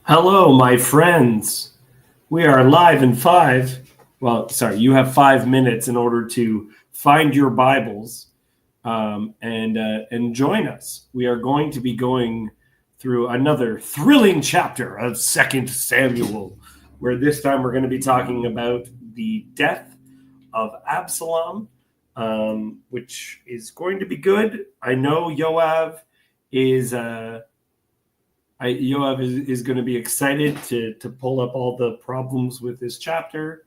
Hello, my friends. We are live in five. Well, sorry, you have 5 minutes in order to find your Bibles and join us. We are going to be going through another thrilling chapter of Second Samuel, where this time we're going to be talking about the death of Absalom, which is going to be good. I know Yoav is going to be excited to pull up all the problems with this chapter.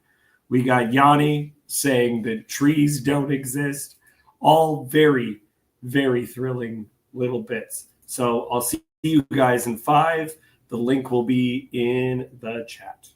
We got Yanni saying that trees don't exist. All very, very thrilling little bits. So I'll see you guys in 5. The link will be in the chat.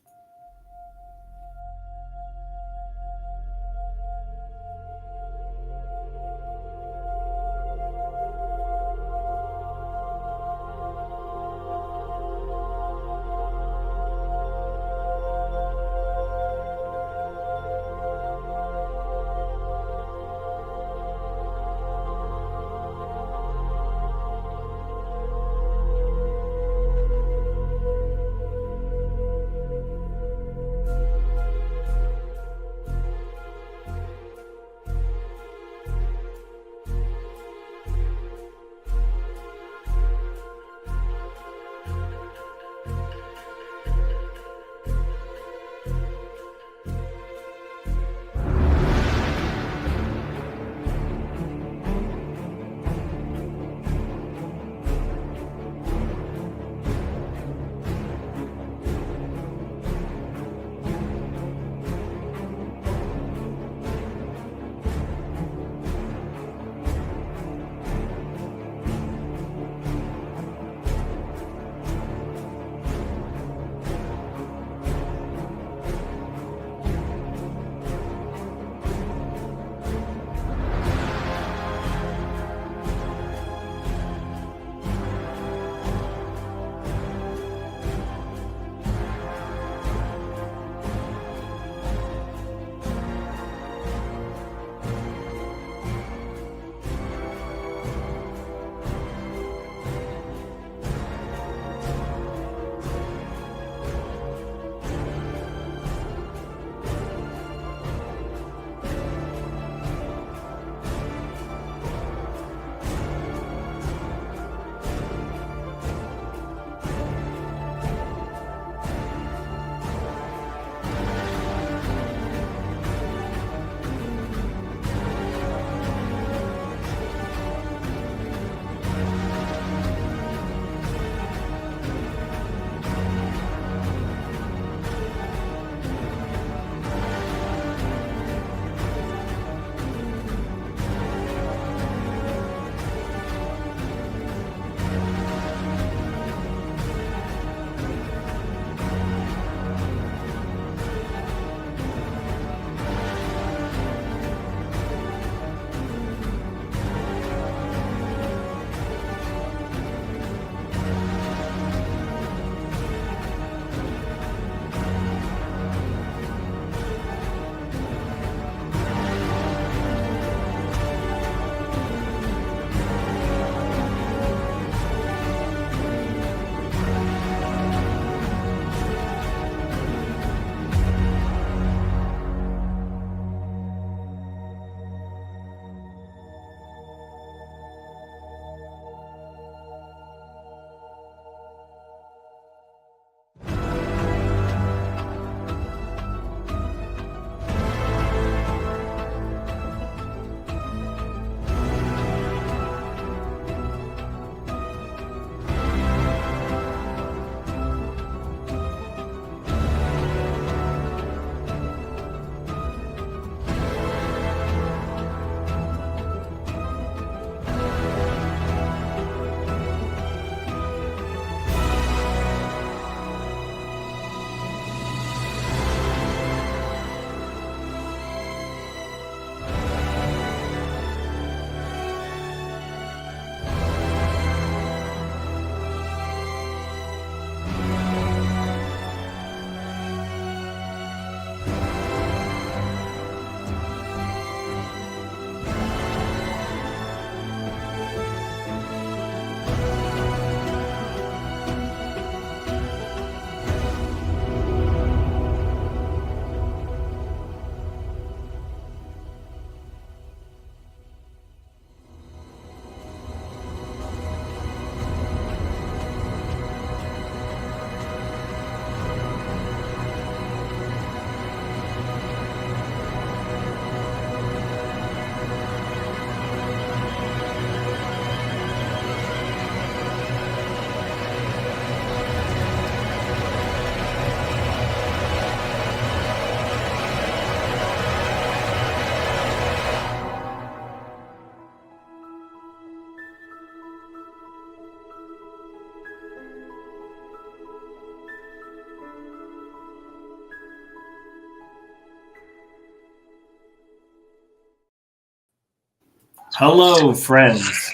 Hello, friends.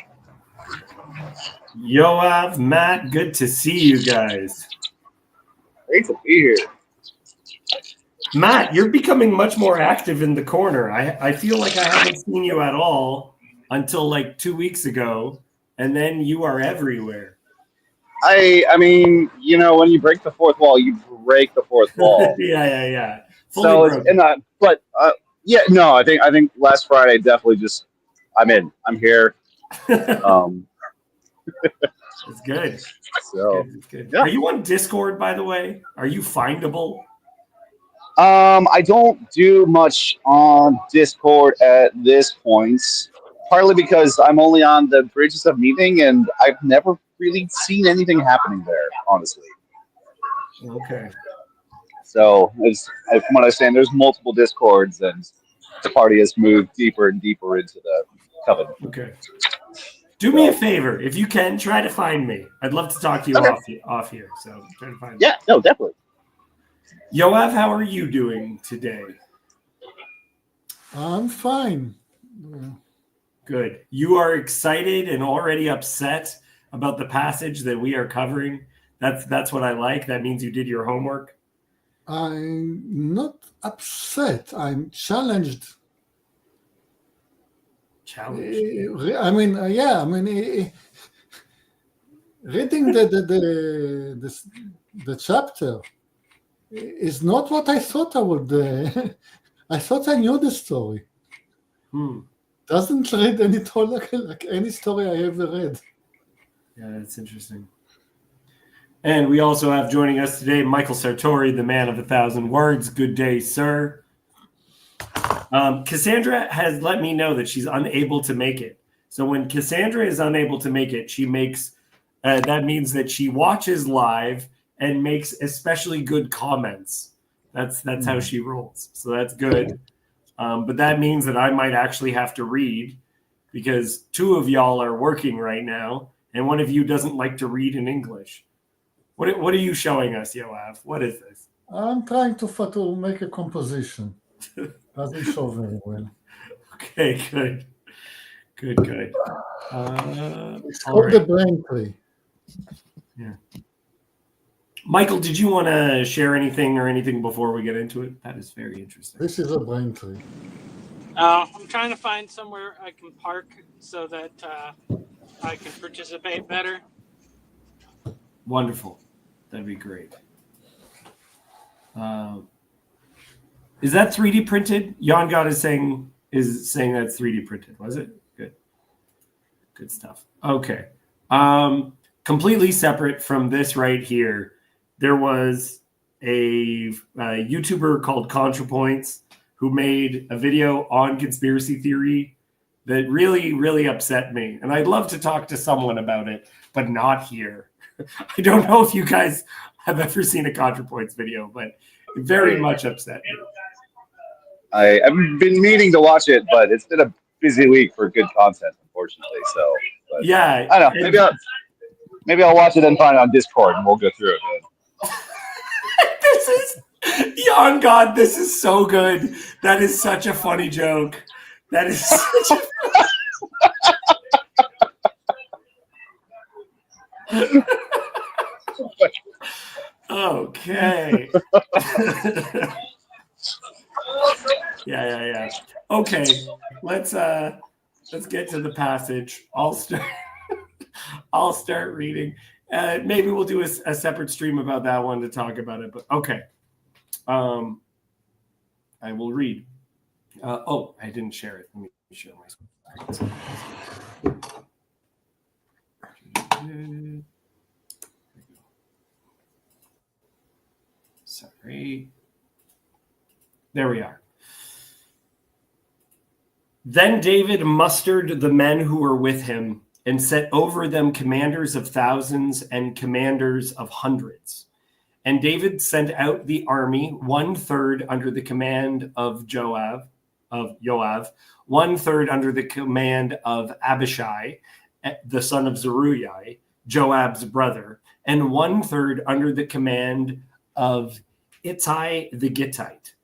Yoav, Matt, good to see you guys. Great to be here. Matt, you're becoming much more active in the corner. I feel like I haven't seen you at all until like 2 weeks ago, and then you are everywhere. I mean, when you break the fourth wall, you break the fourth wall. Yeah. Fully So broken. no, I think last Friday definitely just I'm in. I'm here. It's good. So It's good. yeah. Are you on Discord, by the way? Are you findable? I don't do much on Discord at this point, partly because I'm only on the Bridges of Meeting, and I've never really seen anything happening there, honestly. Okay. So, from what I understand, there's multiple Discords, and the party has moved deeper and deeper into the coven. Okay. Do me a favor, if you can, try to find me. I'd love to talk to you Okay. off here. So try to find me. Yeah, no, definitely. Yoav, how are you doing today? I'm fine. Good. You are excited and already upset about the passage that we are covering. That's what I like. That means you did your homework. I'm not upset. I'm challenged. Challenged. I mean, reading the chapter is not what I thought I would. I thought I knew the story. Doesn't read any like any story I ever read. Yeah, that's interesting. And we also have joining us today Michael Sartori, the man of 1,000 words. Good day, sir. Cassandra has let me know that she's unable to make it. So when Cassandra is unable to make it, she makes that means that she watches live and makes especially good comments. That's how she rolls. So that's good. But that means that I might actually have to read because two of y'all are working right now, and one of you doesn't like to read in English. What are you showing us, Yoav? What is this? I'm trying to make a composition. Doesn't show very well. Okay, good. It's called the brain tree. Yeah. Michael, did you want to share anything before we get into it? That is very interesting. This is a brain tree. I'm trying to find somewhere I can park so that I can participate better. Wonderful. That'd be great. Is that 3D printed? Jan God is saying that's 3D printed. Was it? Good stuff. Okay. Completely separate from this right here, there was a YouTuber called ContraPoints who made a video on conspiracy theory that really, really upset me. And I'd love to talk to someone about it, but not here. I don't know if you guys have ever seen a ContraPoints video, but it very much upset me. I've been meaning to watch it, but it's been a busy week for good content, unfortunately. So, yeah, I don't know. Maybe I'll watch it and find it on Discord, and we'll go through it. This is Jan God. This is so good. That is such a funny joke. That is such a okay. Yeah. Okay, let's get to the passage. I'll start reading. Maybe we'll do a separate stream about that one to talk about it. But okay, I will read. I didn't share it. Let me share my screen. Sorry. There we are. Then David mustered the men who were with him and set over them commanders of thousands and commanders of hundreds. And David sent out the army, 1/3 under the command of Joab, 1/3 under the command of Abishai, the son of Zeruiah, Joab's brother, and 1/3 under the command of Ittai the Gittite.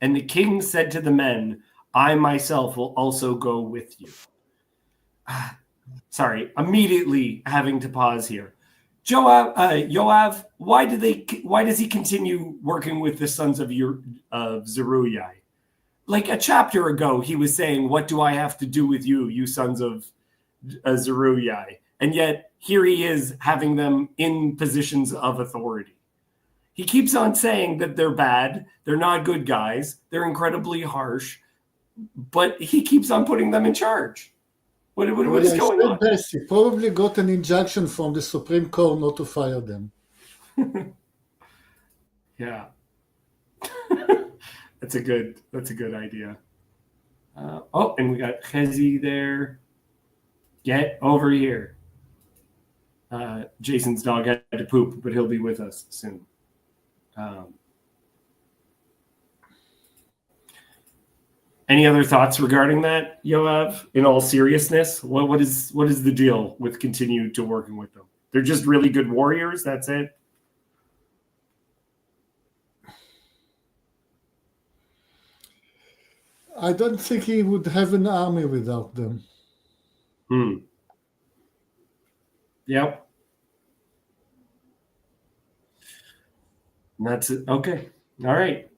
And the king said to the men, I myself will also go with you. sorry, immediately having to pause here. Yoav, why does he continue working with the sons of Zeruiah? Like a chapter ago, he was saying, "What do I have to do with you, you sons of Zeruiah?" And yet here he is having them in positions of authority. He keeps on saying that they're bad, they're not good guys, they're incredibly harsh, but he keeps on putting them in charge. What is going on? Best. He probably got an injunction from the Supreme Court not to fire them. Yeah. That's a good idea. And we got Chezi there. Get over here. Jason's dog had to poop, but he'll be with us soon. Any other thoughts regarding that, Yoav? In all seriousness, what is the deal with continue to working with them? They're just really good warriors. That's it. I don't think he would have an army without them. Yep. That's it. Okay. All right.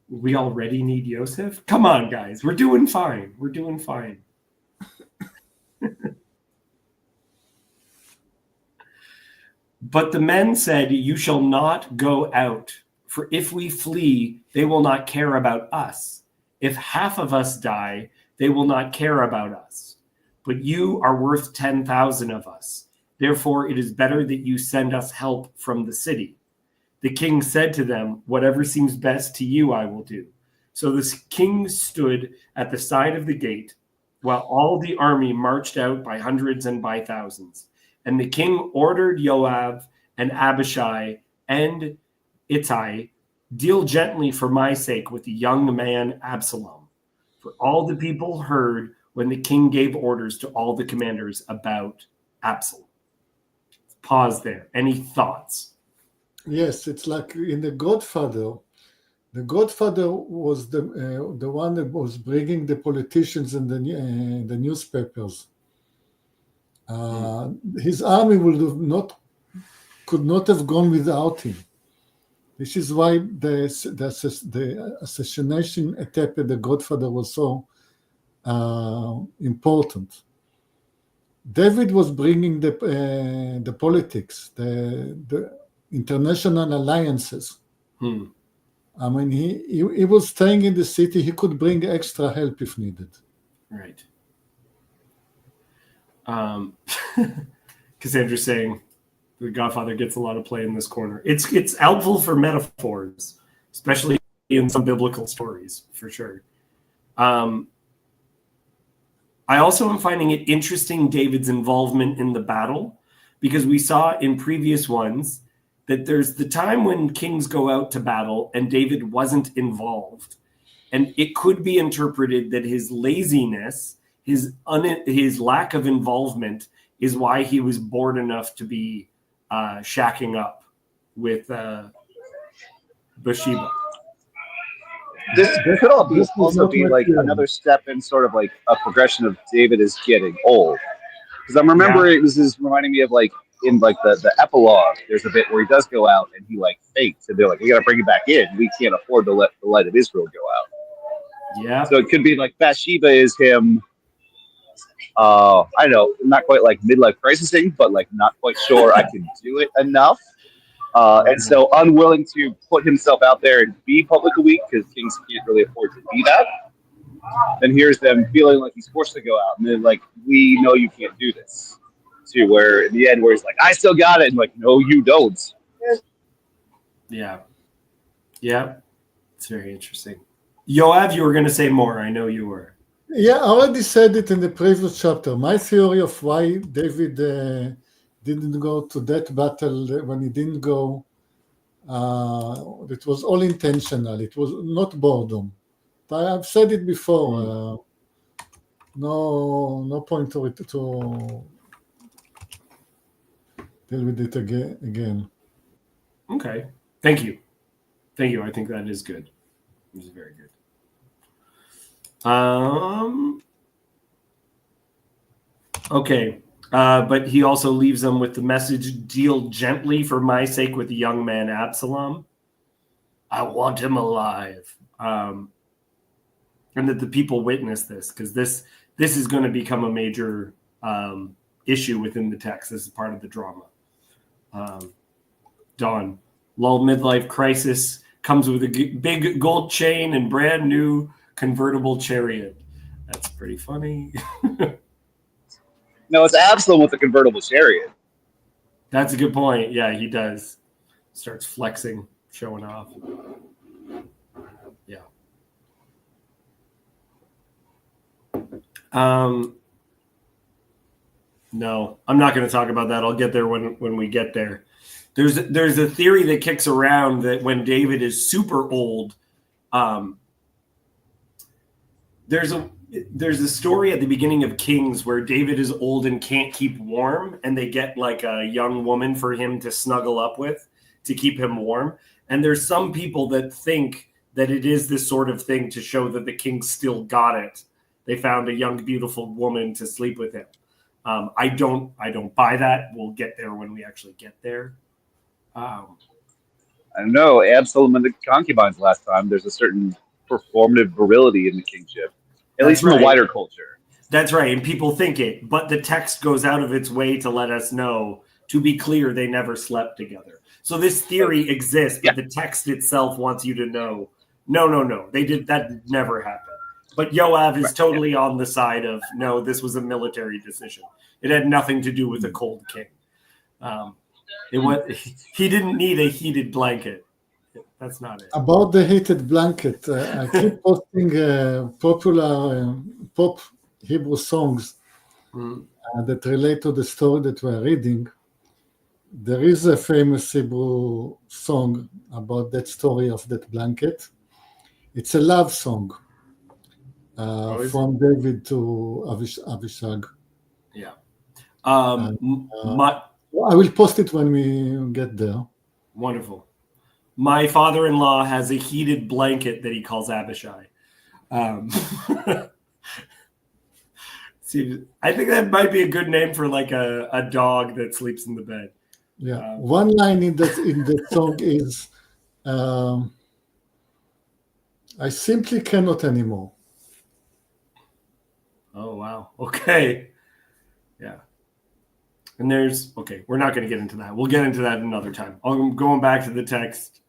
We already need Yosef? Come on, guys. We're doing fine. But the men said, "You shall not go out, for if we flee, they will not care about us. If half of us die, they will not care about us. But you are worth 10,000 of us. Therefore, it is better that you send us help from the city." The king said to them, "Whatever seems best to you, I will do." So the king stood at the side of the gate, while all the army marched out by hundreds and by thousands. And the king ordered Joab and Abishai and Ittai, "Deal gently for my sake with the young man Absalom." For all the people heard when the king gave orders to all the commanders about Absalom. Pause there. Any thoughts? Yes, it's like in The Godfather. The Godfather was the one that was bringing the politicians and the newspapers. His army could not have gone without him. This is why the assassination attempt at The Godfather was so important. David was bringing the politics, the international alliances. I mean, he was staying in the city. He could bring extra help if needed. Right. Cassandra's saying the Godfather gets a lot of play in this corner. It's helpful for metaphors, especially in some biblical stories, for sure. I also am finding it interesting, David's involvement in the battle, because we saw in previous ones that there's the time when kings go out to battle and David wasn't involved. And it could be interpreted that his laziness, his lack of involvement is why he was bored enough to be shacking up with Bathsheba. This could also be like another step in sort of like a progression of David is getting old. Because I'm remembering, this is reminding me of like in like the epilogue, there's a bit where he does go out and he like faints and they're like, "We got to bring him back in. We can't afford to let the light of Israel go out." Yeah. So it could be like Bathsheba is him. I don't know, not quite like midlife crisising, but like not quite sure I can do it enough. And so unwilling to put himself out there and be publicly weak because kings can't really afford to be that. And here's them feeling like he's forced to go out. And then like, "We know you can't do this." To where in the end where he's like, "I still got it." And like, "No, you don't." Yeah. Yeah. It's very interesting. Yoav, you were going to say more. I know you were. Yeah, I already said it in the previous chapter. My theory of why David didn't go to that battle when he didn't go, it was all intentional. It was not boredom. I've said it before. No point to deal with it again. Okay. Thank you. I think that is good. This is very good. Okay. But he also leaves them with the message, deal gently for my sake with the young man Absalom. I want him alive. And that the people witness this, because this is going to become a major issue within the text. This is part of the drama. Dawn, lull midlife crisis, comes with a big gold chain and brand new convertible chariot. That's pretty funny. No, it's Absalom with the convertible chariot. That's a good point. Yeah, he does. Starts flexing, showing off. Yeah. No, I'm not going to talk about that. I'll get there when we get there. There's a theory that kicks around that when David is super old, there's a story at the beginning of Kings where David is old and can't keep warm, and they get like a young woman for him to snuggle up with to keep him warm. And there's some people that think that it is this sort of thing to show that the king still got it. They found a young, beautiful woman to sleep with him. I don't buy that. We'll get there when we actually get there. I don't know. Absalom and the concubines last time, there's a certain performative virility in the kingship, at least in the wider culture. That's right. And people think it, but the text goes out of its way to let us know, to be clear, they never slept together. So this theory exists, but the text itself wants you to know, no. That never happened. But Yoav is totally on the side of, no, this was a military decision. It had nothing to do with a cold king. He didn't need a heated blanket. That's not it. About the heated blanket, I keep posting popular pop Hebrew songs that relate to the story that we're reading. There is a famous Hebrew song about that story of that blanket. It's a love song from David to Avishag. Yeah. I will post it when we get there. Wonderful. My father-in-law has a heated blanket that he calls Abishai. See, I think that might be a good name for like a dog that sleeps in the bed. Yeah. One line in that song is, I simply cannot anymore. Oh, wow. Okay. Yeah. And we're not going to get into that. We'll get into that another time. I'm going back to the text.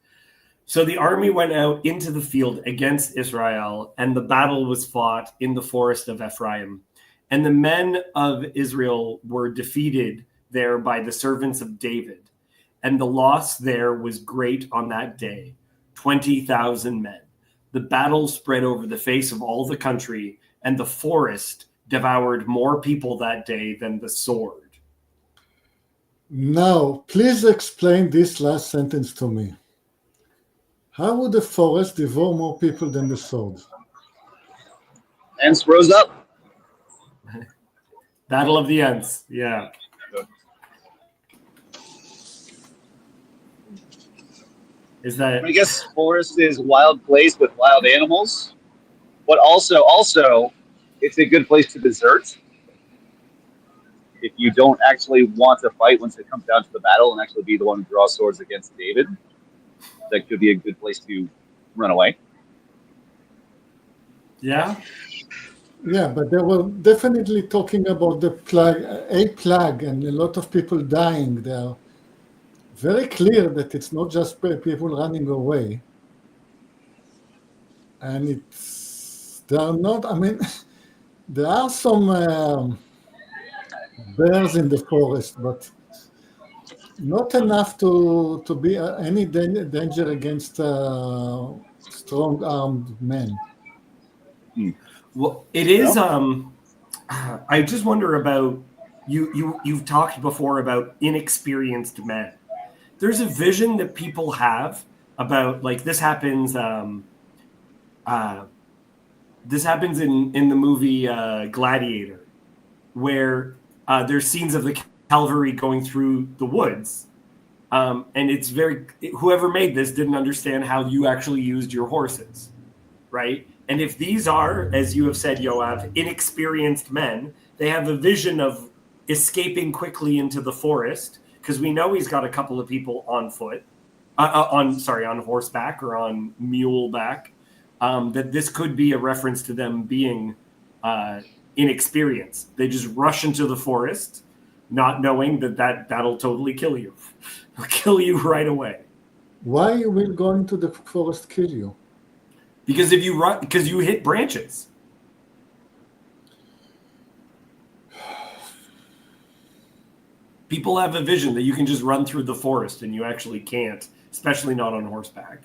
So the army went out into the field against Israel, and the battle was fought in the forest of Ephraim. And the men of Israel were defeated there by the servants of David. And the loss there was great on that day, 20,000 men. The battle spread over the face of all the country, and the forest devoured more people that day than the sword. Now, please explain this last sentence to me. How would the forest devour more people than the sword? Ants rose up. Battle of the Ents, yeah. Is that? I guess forest is a wild place with wild animals, but also it's a good place to desert. If you don't actually want to fight once it comes down to the battle and actually be the one who draws swords against David, that could be a good place to run away. Yeah? Yeah, but they were definitely talking about a plague, and a lot of people dying. They are very clear that it's not just people running away. And there are some bears in the forest, but not enough to be any danger against strong-armed men. Well, it is. I just wonder about you've talked before about inexperienced men. There's a vision that people have about, like, this happens. This happens in the movie Gladiator, where there's scenes of the cavalry going through the woods, and it's whoever made this didn't understand how you actually used your horses, right? And if these are, as you have said, Yoav, inexperienced men, they have a vision of escaping quickly into the forest, because we know he's got a couple of people on foot, on horseback or on muleback, that this could be a reference to them being inexperienced. They just rush into the forest, not knowing that'll totally kill you. It'll kill you right away. Why will going to the forest kill you? Because if you run, because you hit branches. People have a vision that you can just run through the forest, and you actually can't, especially not on horseback.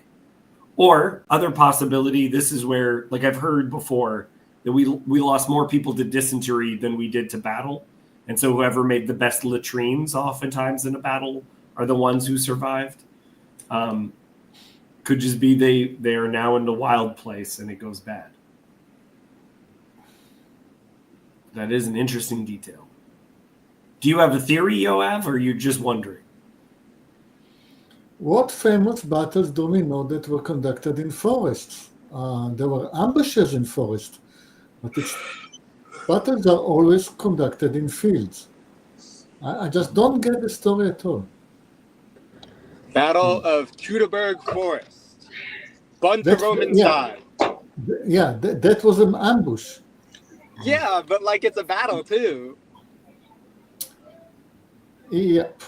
Or other possibility, this is where, like I've heard before, that we lost more people to dysentery than we did to battle. And so whoever made the best latrines oftentimes in a battle are the ones who survived. Could just be they are now in the wild place and it goes bad. That is an interesting detail. Do you have a theory, Yoav, or are you just wondering? What famous battles do we know that were conducted in forests? There were ambushes in forests, but battles are always conducted in fields. I just don't get the story at all. Battle of Teutoburg Forest. Bunch of Romans died. Yeah, that was an ambush. Yeah, but like it's a battle too. Yep.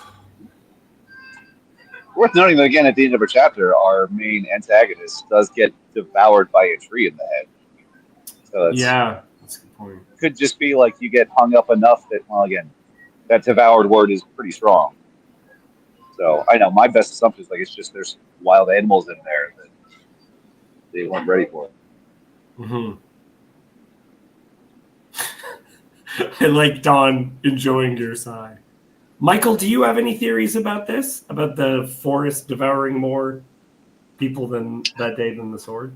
Worth noting that again at the end of our chapter, our main antagonist does get devoured by a tree in the head. So that's a good point. Could just be like you get hung up enough that, well, again, that devoured word is pretty strong. So I know my best assumption is like it's just there's wild animals in there that they weren't ready for. Mm-hmm. I like Don enjoying your side. Michael, do you have any theories about this? About the forest devouring more people that day than the sword?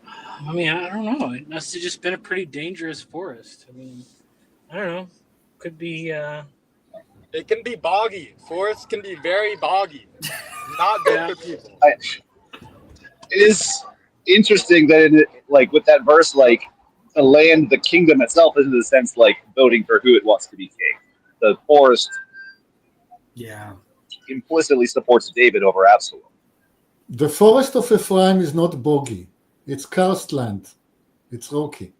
I mean, I don't know. It must have just been a pretty dangerous forest. I mean, I don't know. Could be. It can be boggy. Forests can be very boggy. Not good for people. It is interesting that like with that verse, like the land, the kingdom itself is in a sense like voting for who it wants to be king. The forest implicitly supports David over Absalom. The forest of Ephraim is not boggy. It's karst land. It's rocky.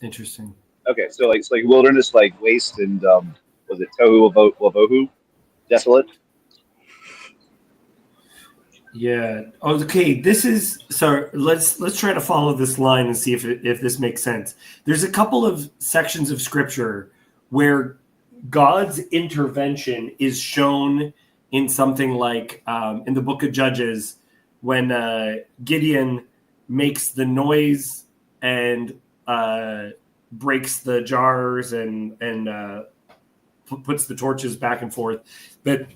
Interesting. Okay, so it's like wilderness, like waste, and was it tohu wavohu, desolate? Yeah. Okay. This is so. Let's try to follow this line and see if this makes sense. There's a couple of sections of scripture where God's intervention is shown in something like in the book of Judges when Gideon makes the noise and breaks the jars and puts the torches back and forth, but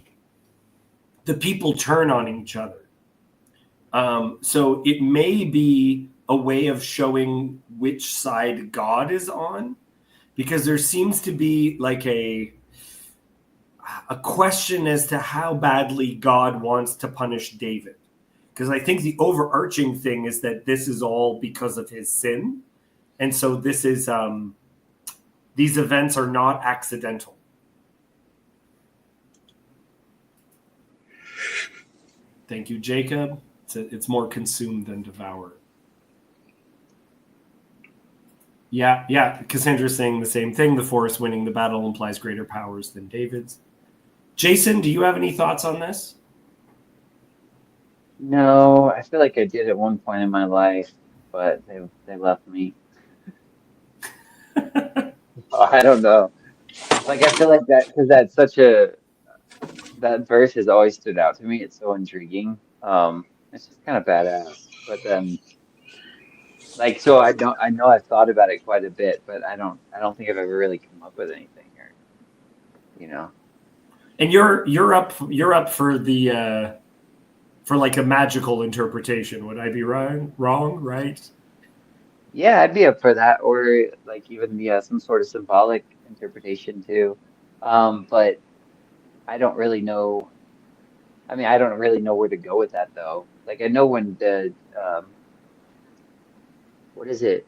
the people turn on each other. So it may be a way of showing which side God is on, because there seems to be like a question as to how badly God wants to punish David. Because I think the overarching thing is that this is all because of his sin. And so this is these events are not accidental. Thank you, Jacob. It's more consumed than devoured. Yeah. Cassandra's saying the same thing. The forest winning the battle implies greater powers than David's. Jason, do you have any thoughts on this? No, I feel like I did at one point in my life, but they left me. I don't know. Like I feel like that because that's such that verse has always stood out to me. It's so intriguing. It's just kind of badass. But then, like, so I know I've thought about it quite a bit, but I don't think I've ever really come up with anything here. You know. And you're up for the for like a magical interpretation. Would I be wrong? Right? Yeah, I'd be up for that, or like even some sort of symbolic interpretation too. But I don't really know. I mean, I don't really know where to go with that though. Like I know when the what is it?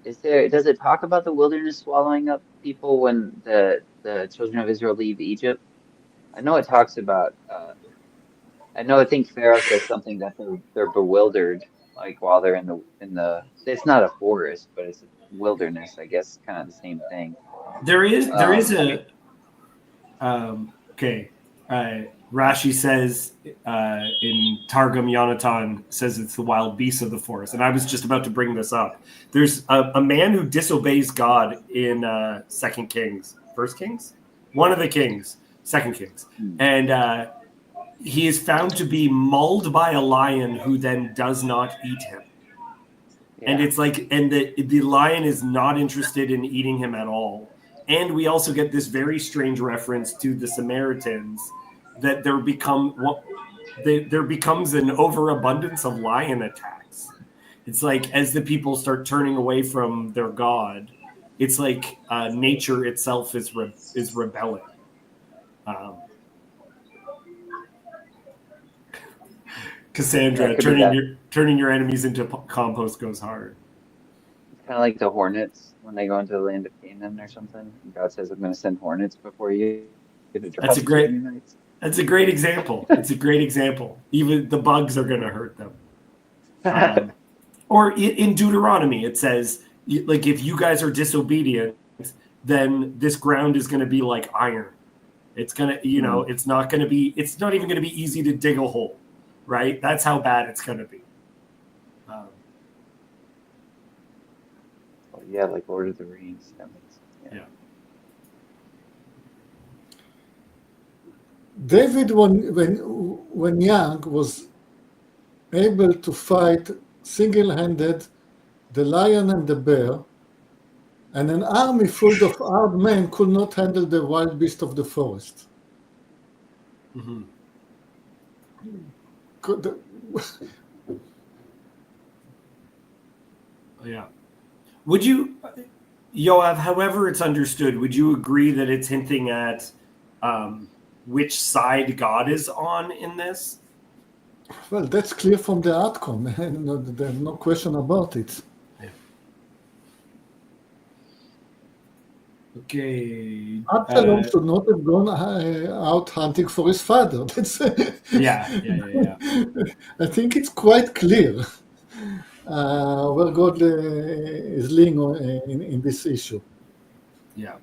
Does it talk about the wilderness swallowing up people when the children of Israel leave Egypt? I know it talks about. I think Pharaoh says something that they're bewildered, like while they're in the. It's not a forest, but it's a wilderness. I guess kind of the same thing. There is I mean, okay. Rashi says in Targum Yonatan says it's the wild beasts of the forest, and I was just about to bring this up. There's a man who disobeys God in Second Kings, First Kings, one of the Kings, Second Kings, and he is found to be mauled by a lion who then does not eat him. And yeah, it's like, and the lion is not interested in eating him at all. And we also get this very strange reference to the Samaritans that there becomes an overabundance of lion attacks. It's like as the people start turning away from their god, it's like nature itself is rebelling. Um, yeah. Cassandra, It could be that. turning your enemies into compost goes hard. It's kind of like the hornets when they go into the land of Canaan or something. And God says, "I'm going to send hornets before you to That's drop a the great Canaanites." That's a great example. It's a great example. Even the bugs are going to hurt them. Or in Deuteronomy, it says, like, if you guys are disobedient, then this ground is going to be like iron. It's going to, it's not going to be, it's not even going to be easy to dig a hole, right? That's how bad it's going to be. Oh, yeah, like Lord of the Rings. That makes sense. Yeah. David, when young, was able to fight single-handed the lion and the bear, and an army full of armed men could not handle the wild beast of the forest. Mm-hmm. Yeah. Would you, Yoav, however it's understood, would you agree that it's hinting at which side God is on in this? Well, that's clear from the outcome. There's no question about it. Yeah. Okay. Absalom should not have gone out hunting for his father. That's Yeah. I think it's quite clear where God is leaning in this issue. Yeah.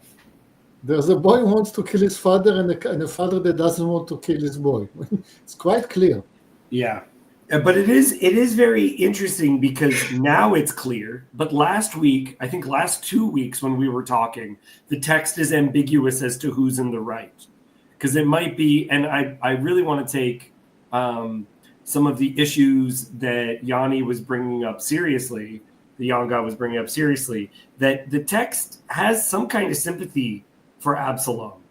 There's a boy who wants to kill his father and a father that doesn't want to kill his boy. It's quite clear. Yeah. But it is very interesting because now it's clear. But last 2 weeks when we were talking, the text is ambiguous as to who's in the right. Because it might be, and I really want to take some of the issues that Yanni was bringing up seriously, the young guy was bringing up seriously, that the text has some kind of sympathy for Absalom.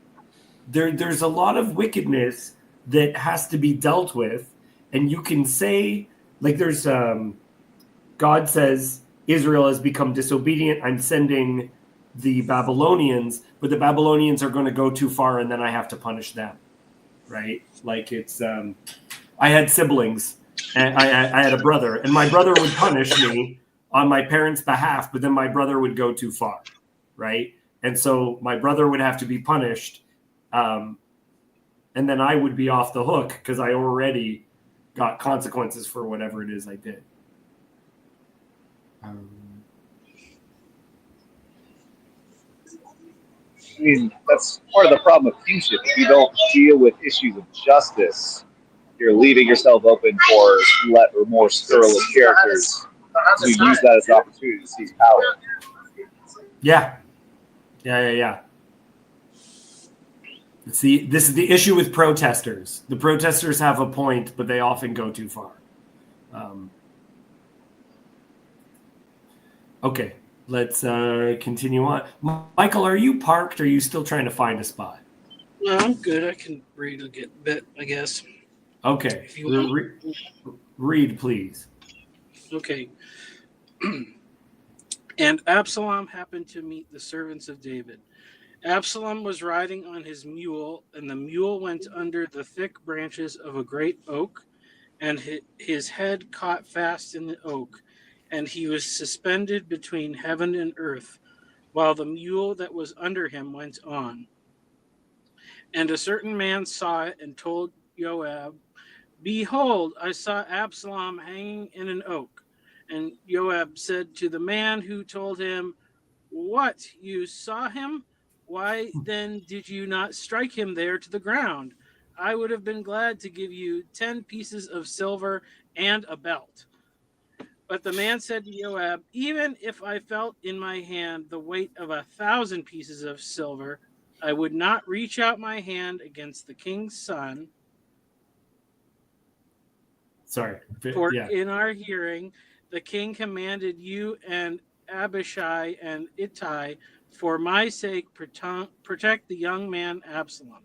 There's a lot of wickedness that has to be dealt with. And you can say, like, there's God says Israel has become disobedient. I'm sending the Babylonians, but the Babylonians are going to go too far, and then I have to punish them, right? Like it's, I had siblings, and I had a brother, and my brother would punish me on my parents' behalf, but then my brother would go too far, right? And so my brother would have to be punished, and then I would be off the hook because I already got consequences for whatever it is I did. I mean, that's part of the problem of kingship. If you don't deal with issues of justice, you're leaving yourself open for more scurrilous characters to use that as an opportunity to seize power. Yeah. See, this is the issue with protesters. The protesters have a point, but they often go too far. Okay, let's continue on. Michael, are you parked? Or are you still trying to find a spot? No, I'm good. I can read a bit, I guess. Okay, If you want. read, please. Okay. And Absalom happened to meet the servants of David. Absalom was riding on his mule, and the mule went under the thick branches of a great oak, and his head caught fast in the oak, and he was suspended between heaven and earth, while the mule that was under him went on. And a certain man saw it and told Joab, "Behold, I saw Absalom hanging in an oak." And Joab said to the man who told him, "What, you saw him? Why then did you not strike him there to the ground? I would have been glad to give you 10 pieces of silver and a belt." But the man said to Joab, "Even if I felt in my hand the weight of 1,000 pieces of silver, I would not reach out my hand against the king's son. Sorry. For Yeah. in our hearing, the king commanded you and Abishai and Ittai, for my sake, protect the young man Absalom."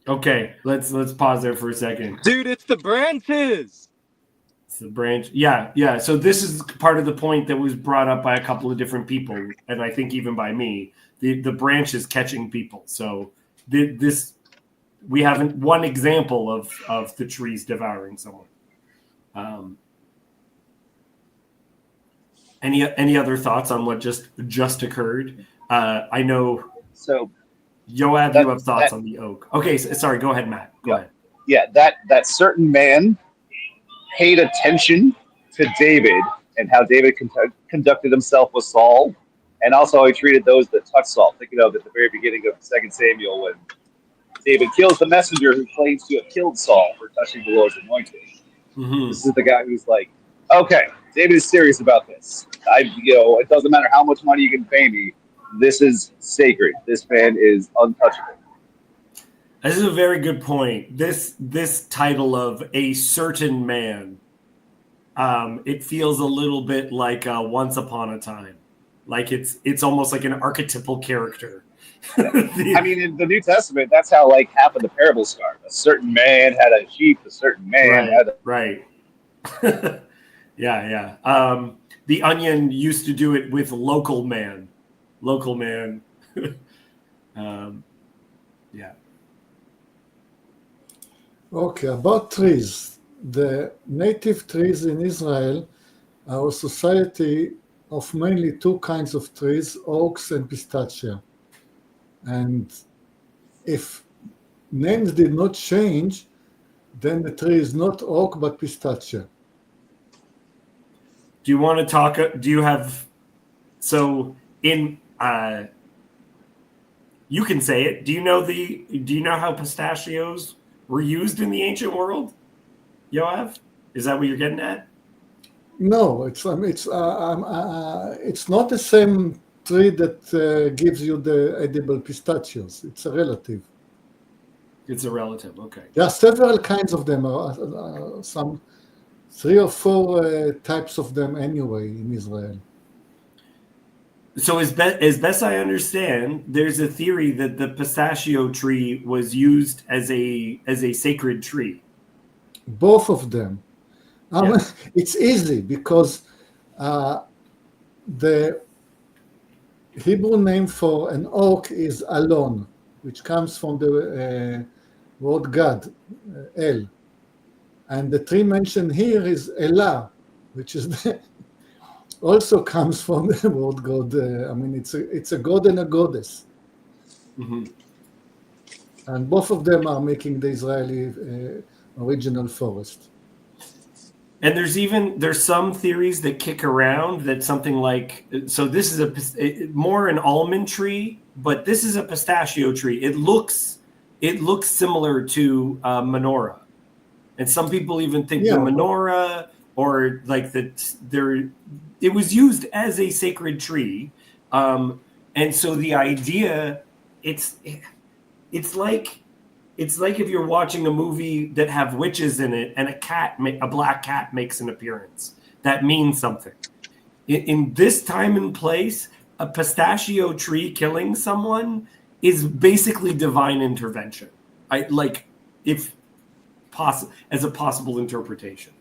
Okay. Let's pause there for a second. Dude, it's the branches. It's the branch. Yeah. So this is part of the point that was brought up by a couple of different people, and I think even by me. The branch is catching people. So this we have one example of the trees devouring someone. Any other thoughts on what just occurred? I know So Joab, that you have thoughts that on the oak. Okay, sorry. Go ahead, Matt. Go yeah, ahead. yeah, that certain man paid attention to David and how David conducted himself with Saul, and also how he treated those that touched Saul. Thinking of at the very beginning of 2 Samuel when David kills the messenger who claims to have killed Saul for touching the Lord's anointed. Mm-hmm. This is the guy who's like, okay, David is serious about this. It doesn't matter how much money you can pay me. This is sacred. This man is untouchable. This is a very good point. This title of a certain man, it feels a little bit like Once Upon a Time, like it's almost like an archetypal character. I mean, in the New Testament, that's how like half of the parables start. A certain man had a sheep. A certain man had a... Right. Yeah. The Onion used to do it with local man. Yeah. Okay, about trees. The native trees in Israel are a society of mainly two kinds of trees, oaks and pistachia. And if names did not change, then the tree is not oak but pistachia. Do you want to talk? Do you have? So in you can say it. Do you know how pistachios were used in the ancient world? Yoav, is that what you're getting at? No, it's not the same tree that gives you the edible pistachios. It's a relative. It's a relative. Okay. There are several kinds of them. Some 3 or 4 types of them anyway in Israel. So as best I understand, there's a theory that the pistachio tree was used as a sacred tree. Both of them. It's easy because the Hebrew name for an oak is Alon, which comes from the word God, El. And the tree mentioned here is Elah, which is also comes from the word God. It's a god and a goddess. Mm-hmm. And both of them are making the Israeli original forest. And there's some theories that kick around that something like, so this is more an almond tree, but this is a pistachio tree. It looks similar to menorah, and some people even think the menorah or like it was used as a sacred tree, and so the idea it's like if you're watching a movie that have witches in it and a black cat makes an appearance. That means something. In this time and place, a pistachio tree killing someone is basically divine intervention. As a possible interpretation.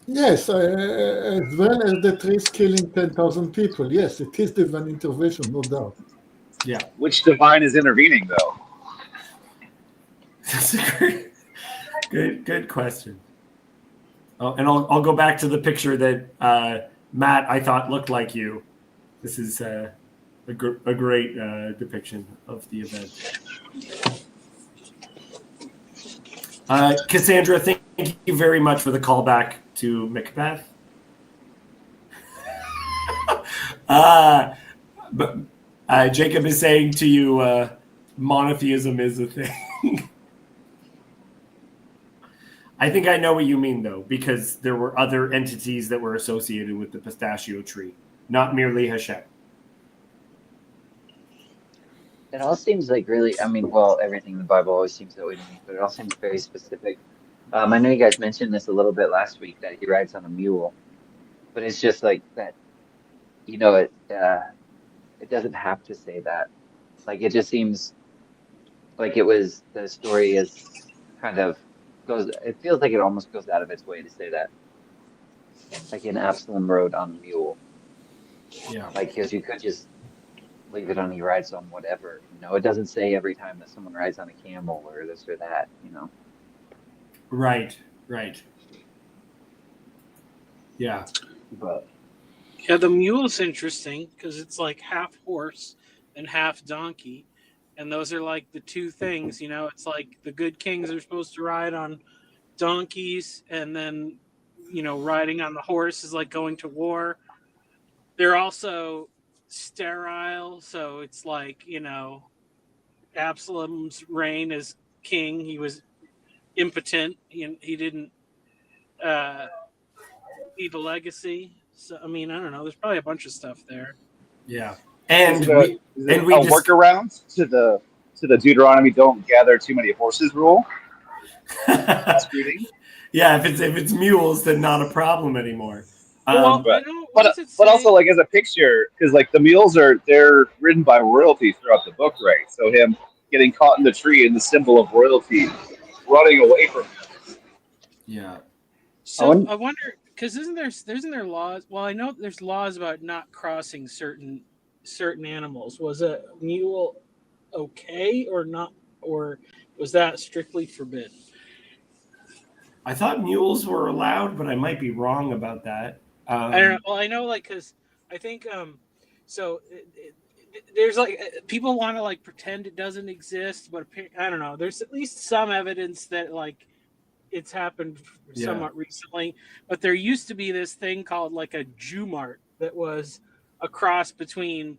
Yes, as well as the trees killing 10,000 people. Yes, it is divine intervention, no doubt. Yeah. Which divine is intervening, though? That's a good question. Oh, and I'll go back to the picture that Matt I thought looked like you. This is a great depiction of the event. Cassandra, thank you very much for the callback to Macbeth. But Jacob is saying to you, monotheism is a thing. I think I know what you mean, though, because there were other entities that were associated with the pistachio tree, not merely Hashem. It all seems like really, I mean, well, everything in the Bible always seems that way to me, but it all seems very specific. I know you guys mentioned this a little bit last week that he rides on a mule, but it's just like that, it doesn't have to say that. Like it just seems like the story is kind of it feels like it almost goes out of its way to say that. Like in Absalom rode on a mule. Yeah. Like, because you could just leave it on he rides on whatever. It doesn't say every time that someone rides on a camel or this or that, Right. Yeah. But Yeah, the mule's interesting because it's like half horse and half donkey. And those are like the two things, it's like the good kings are supposed to ride on donkeys, and then, riding on the horse is like going to war. They're also sterile, so it's like, Absalom's reign as king, he was impotent. He didn't leave a legacy. So, I mean, I don't know. There's probably a bunch of stuff there. Yeah. And Is it a workaround to the Deuteronomy don't gather too many horses rule? Yeah, if it's mules, then not a problem anymore. But also like as a picture, because like the mules they're ridden by royalty throughout the book, right? So him getting caught in the tree and the symbol of royalty running away from him. Yeah. So I wonder, because isn't there laws? Well, I know there's laws about not crossing certain animals. Was a mule okay or not, or was that strictly forbidden? I thought mules were allowed, but I might be wrong about that. I don't know. Well, I know, like, because I think there's like people want to like pretend it doesn't exist, but I don't know. There's at least some evidence that like it's happened somewhat recently. But there used to be this thing called like a Jew mart that was a cross between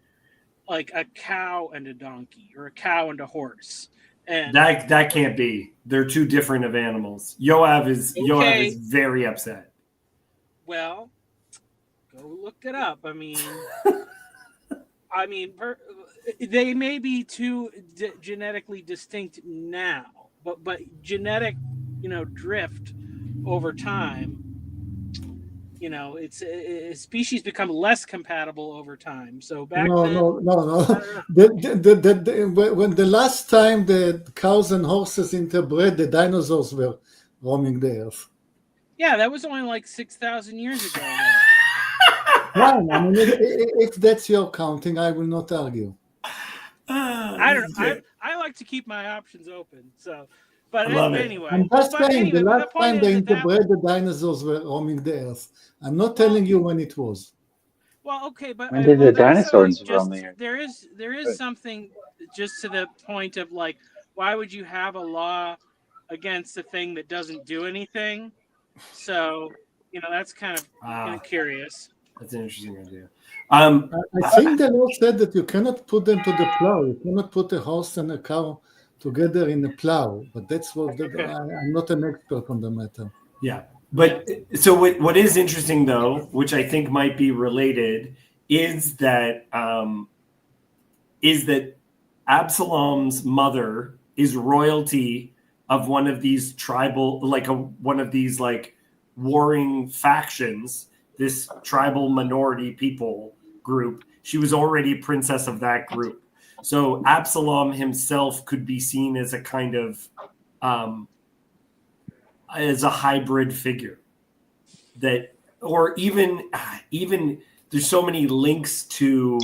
like a cow and a donkey, or a cow and a horse. And that can't be. They're two different of animals. Yoav is very upset. Well, go look it up. I mean, they may be two genetically distinct now, but genetic, drift over time. It's species become less compatible over time. So back then, no. When the last time the cows and horses interbred, the dinosaurs were roaming the earth. Yeah, that was only like 6,000 years ago. Fine. I mean, if that's your counting, I will not argue. I don't know. I like to keep my options open. So, but anyway, I'm just saying the last time they interbred, the dinosaurs were roaming the earth. I'm not telling you when it was. Well, okay, but when did the dinosaurs roam the earth? There is something just to the point of like, why would you have a law against a thing that doesn't do anything? So, that's kind of curious. That's an interesting idea. I think the law said that you cannot put them to the plow. You cannot put a horse and a cow together in a plow. But that's what I'm not an expert on the matter. Yeah. But so what is interesting, though, which I think might be related, is that Absalom's mother is royalty of one of these tribal, one of these warring factions, this tribal minority people group. She was already princess of that group. So Absalom himself could be seen as a kind of as a hybrid figure that, or even there's so many links to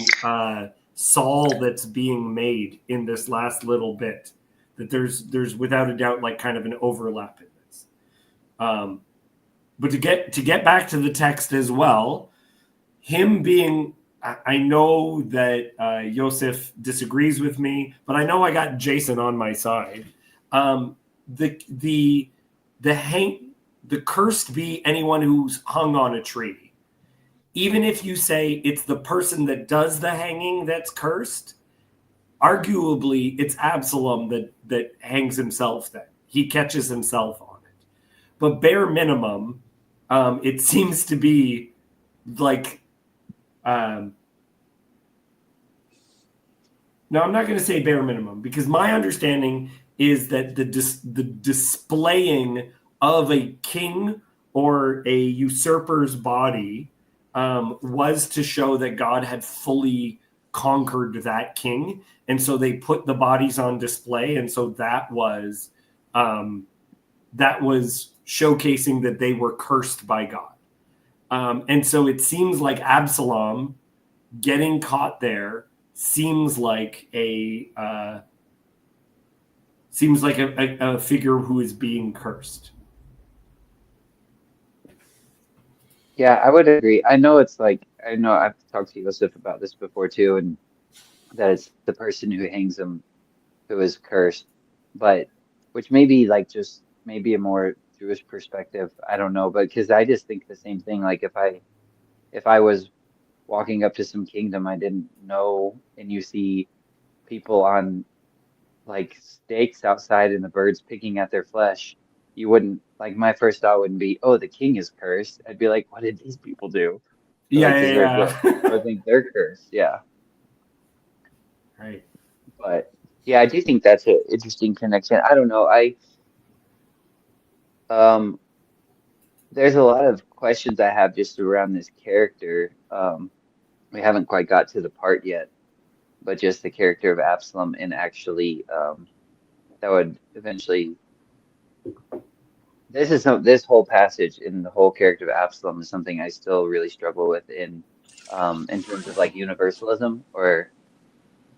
Saul that's being made in this last little bit that there's without a doubt kind of an overlap in this. But to get back to the text as well, him being, I know that Yosef disagrees with me, but I know I got Jason on my side. The the cursed be anyone who's hung on a tree. Even if you say it's the person that does the hanging that's cursed, arguably it's Absalom that hangs himself then. He catches himself on it. But bare minimum, it seems to be like, no, I'm not going to say bare minimum, because my understanding is that the displaying of a king or a usurper's body was to show that God had fully conquered that king, and so they put the bodies on display, and so that was showcasing that they were cursed by God. And so it seems like Absalom getting caught there seems like a figure who is being cursed. Yeah, I would agree. I know it's like, I know I've talked to Yosef about this before too, and that it's the person who hangs him who is cursed, but which may be like just maybe a more Jewish perspective. I don't know, but because I just think the same thing. Like if I was walking up to some kingdom I didn't know, and you see people on like stakes outside and the birds picking at their flesh, you wouldn't like my first thought wouldn't be, oh, the king is cursed. I'd be like, what did these people do to like deserve this? I Yeah. think they're cursed. Yeah. Right. But yeah, I do think that's an interesting connection. I don't know. Um there's a lot of questions I have just around this character. We haven't quite got to the part yet, but just the character of Absalom, and actually that would eventually this whole passage in the whole character of Absalom is something I still really struggle with in terms of like universalism, or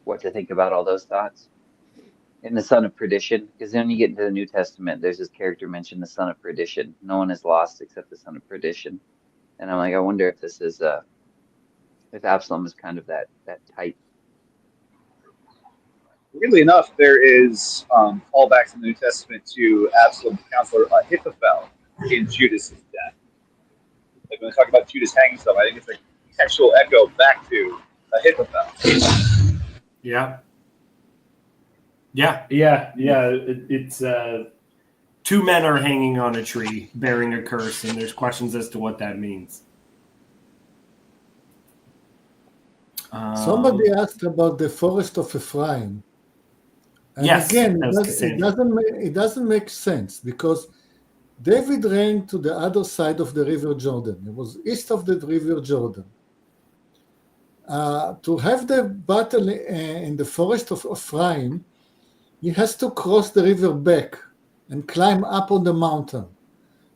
what to think about all those thoughts. In the son of perdition, because then when you get into the New Testament, there's this character mentioned, the son of perdition. No one is lost except the son of perdition. And I'm like, I wonder if this is if Absalom is kind of that type. Weirdly enough, there is callbacks in the New Testament to Absalom's counselor Ahithophel in Judas' death. Like when they talk about Judas hanging himself, I think it's a textual echo back to Ahithophel. Yeah. It's two men are hanging on a tree bearing a curse, and there's questions as to what that means. Somebody asked about the forest of Ephraim. And yes, again, it it doesn't make sense, because David ran to the other side of the River Jordan. It was east of the River Jordan. To have the battle in the forest of Ephraim, he has to cross the river back and climb up on the mountain.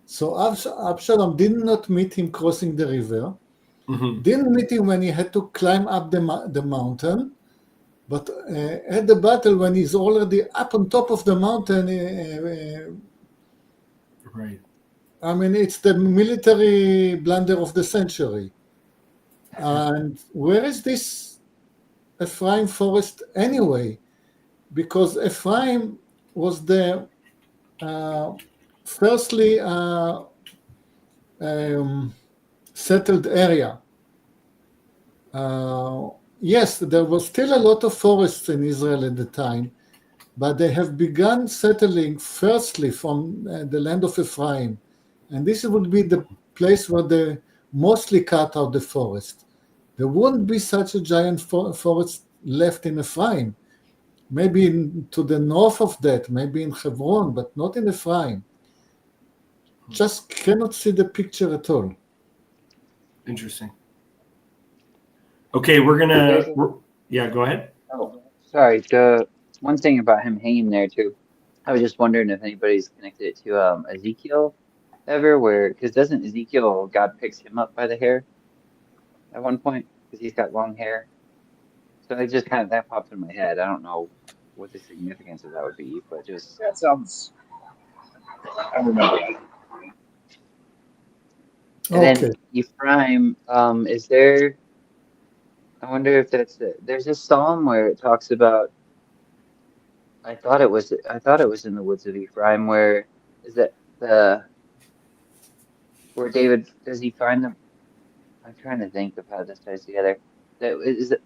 So Absalom did not meet him crossing the river, didn't meet him when he had to climb up the mountain, but at the battle, when he's already up on top of the mountain, right. I mean, it's the military blunder of the century. And where is this Ephraim forest anyway? Because Ephraim was the firstly settled area. Yes, there was still a lot of forests in Israel at the time, but they have begun settling firstly from the land of Ephraim. And this would be the place where they mostly cut out the forest. There wouldn't be such a giant forest left in Ephraim. Maybe to the north of that, maybe in Hebron, but not in Ephraim. Just cannot see the picture at all. Interesting. Okay, yeah, go ahead. Oh, sorry. The one thing about him hanging there too, I was just wondering if anybody's connected it to Ezekiel ever, where because doesn't Ezekiel, God picks him up by the hair at one point because he's got long hair. So it just kind of that popped in my head. I don't know what the significance of that would be, but just That sounds. I don't remember that. and then Ephraim, is there? I wonder if that's it. There's a psalm where it talks about. I thought it was in the woods of Ephraim. Where is that? the where David does he find them? I'm trying to think of how this ties together.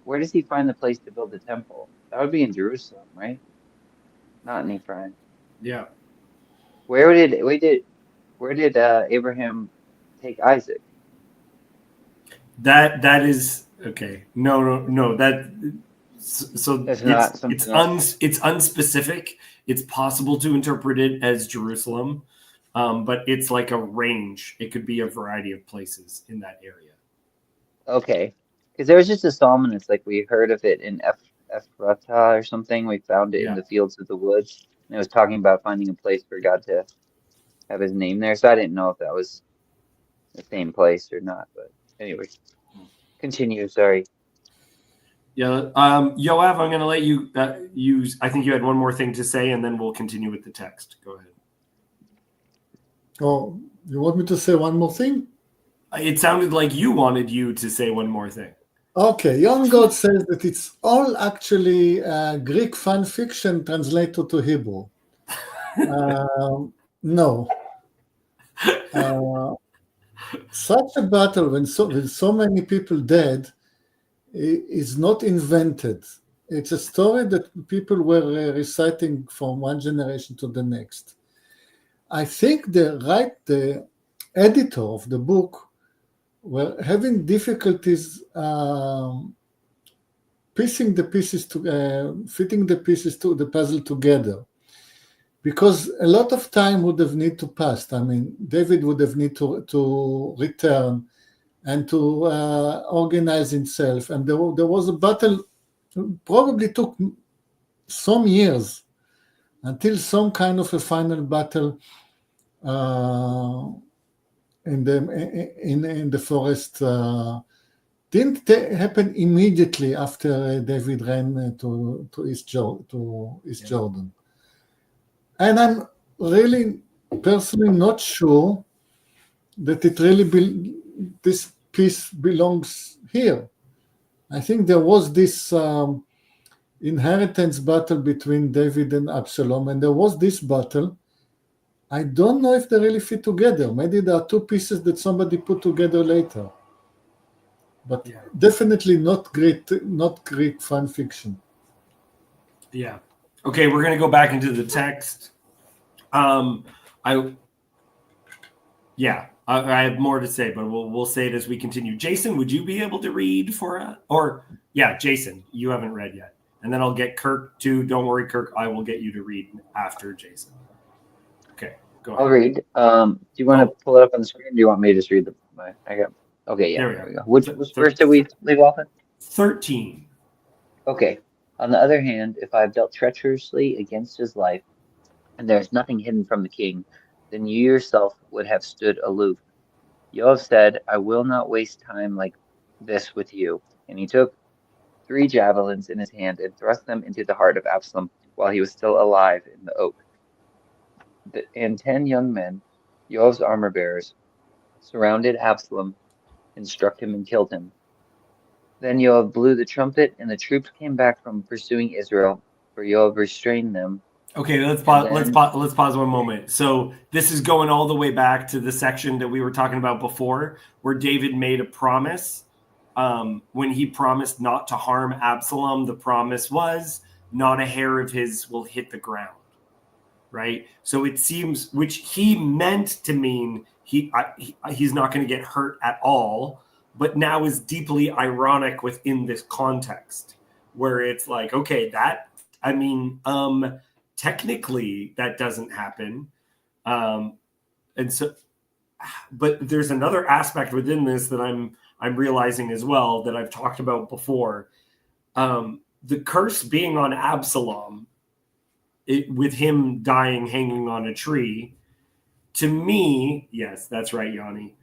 Where does he find the place to build the temple? That would be in Jerusalem, right? Not in Ephraim. Yeah. Where did Abraham take Isaac? That is okay. No. So That's not something else. it's unspecific. It's possible to interpret it as Jerusalem, but it's like a range. It could be a variety of places in that area. Okay, because there was just a psalm, and it's like we heard of it in Ephratah or something. We found it in Yeah. the fields of the woods, and it was talking about finding a place for God to have His name there. So I didn't know if that was the same place or not. But anyway, continue. Sorry. Yeah. Yoav, I'm going to let you use. I think you had one more thing to say, and then we'll continue with the text. Go ahead. Oh, you want me to say one more thing? It sounded like you wanted you to say one more thing. Okay, Young God says that it's all actually Greek fan fiction translated to Hebrew. No. Such a battle with so many people dead is not invented. It's a story that people were reciting from one generation to the next. I think the editor of the book were having difficulties fitting the pieces to the puzzle together, because a lot of time would have need to pass. I mean, David would have need to return and to organize himself, and there was a battle. Probably took some years until some kind of a final battle in the forest. Didn't happen immediately after David ran to East Jordan. And I'm really personally not sure that it really this piece belongs here. I think there was this inheritance battle between David and Absalom, and there was this battle. I don't know if they really fit together. Maybe there are two pieces that somebody put together later. But definitely not Greek fan fiction. Yeah. Okay, we're gonna go back into the text. I have more to say, but we'll say it as we continue. Jason, would you be able to read for us? Jason, you haven't read yet, and then I'll get Kirk too. Don't worry, Kirk. I will get you to read after Jason. Okay, go ahead. I'll read. Do you want to pull it up on the screen? Or do you want me to just read Okay, yeah, there we go. Which verse did we leave off at? 13. Okay. On the other hand, if I have dealt treacherously against his life, and there is nothing hidden from the king, then you yourself would have stood aloof. Yoav said, I will not waste time like this with you. And he took 3 javelins in his hand and thrust them into the heart of Absalom while he was still alive in the oak. And 10 young men, Yoav's armor bearers, surrounded Absalom and struck him and killed him. Then Yoav blew the trumpet, and the troops came back from pursuing Israel, for Yoav restrained them. Okay, let's pause one moment. So this is going all the way back to the section that we were talking about before, where David made a promise. When he promised not to harm Absalom, the promise was not a hair of his will hit the ground. Right? So it seems, which he meant to mean he's not going to get hurt at all, but now is deeply ironic within this context, where it's like, okay, technically that doesn't happen. And so, but there's another aspect within this that I'm realizing as well that I've talked about before. The curse being on Absalom, with him dying hanging on a tree, to me, yes, that's right, Yanni.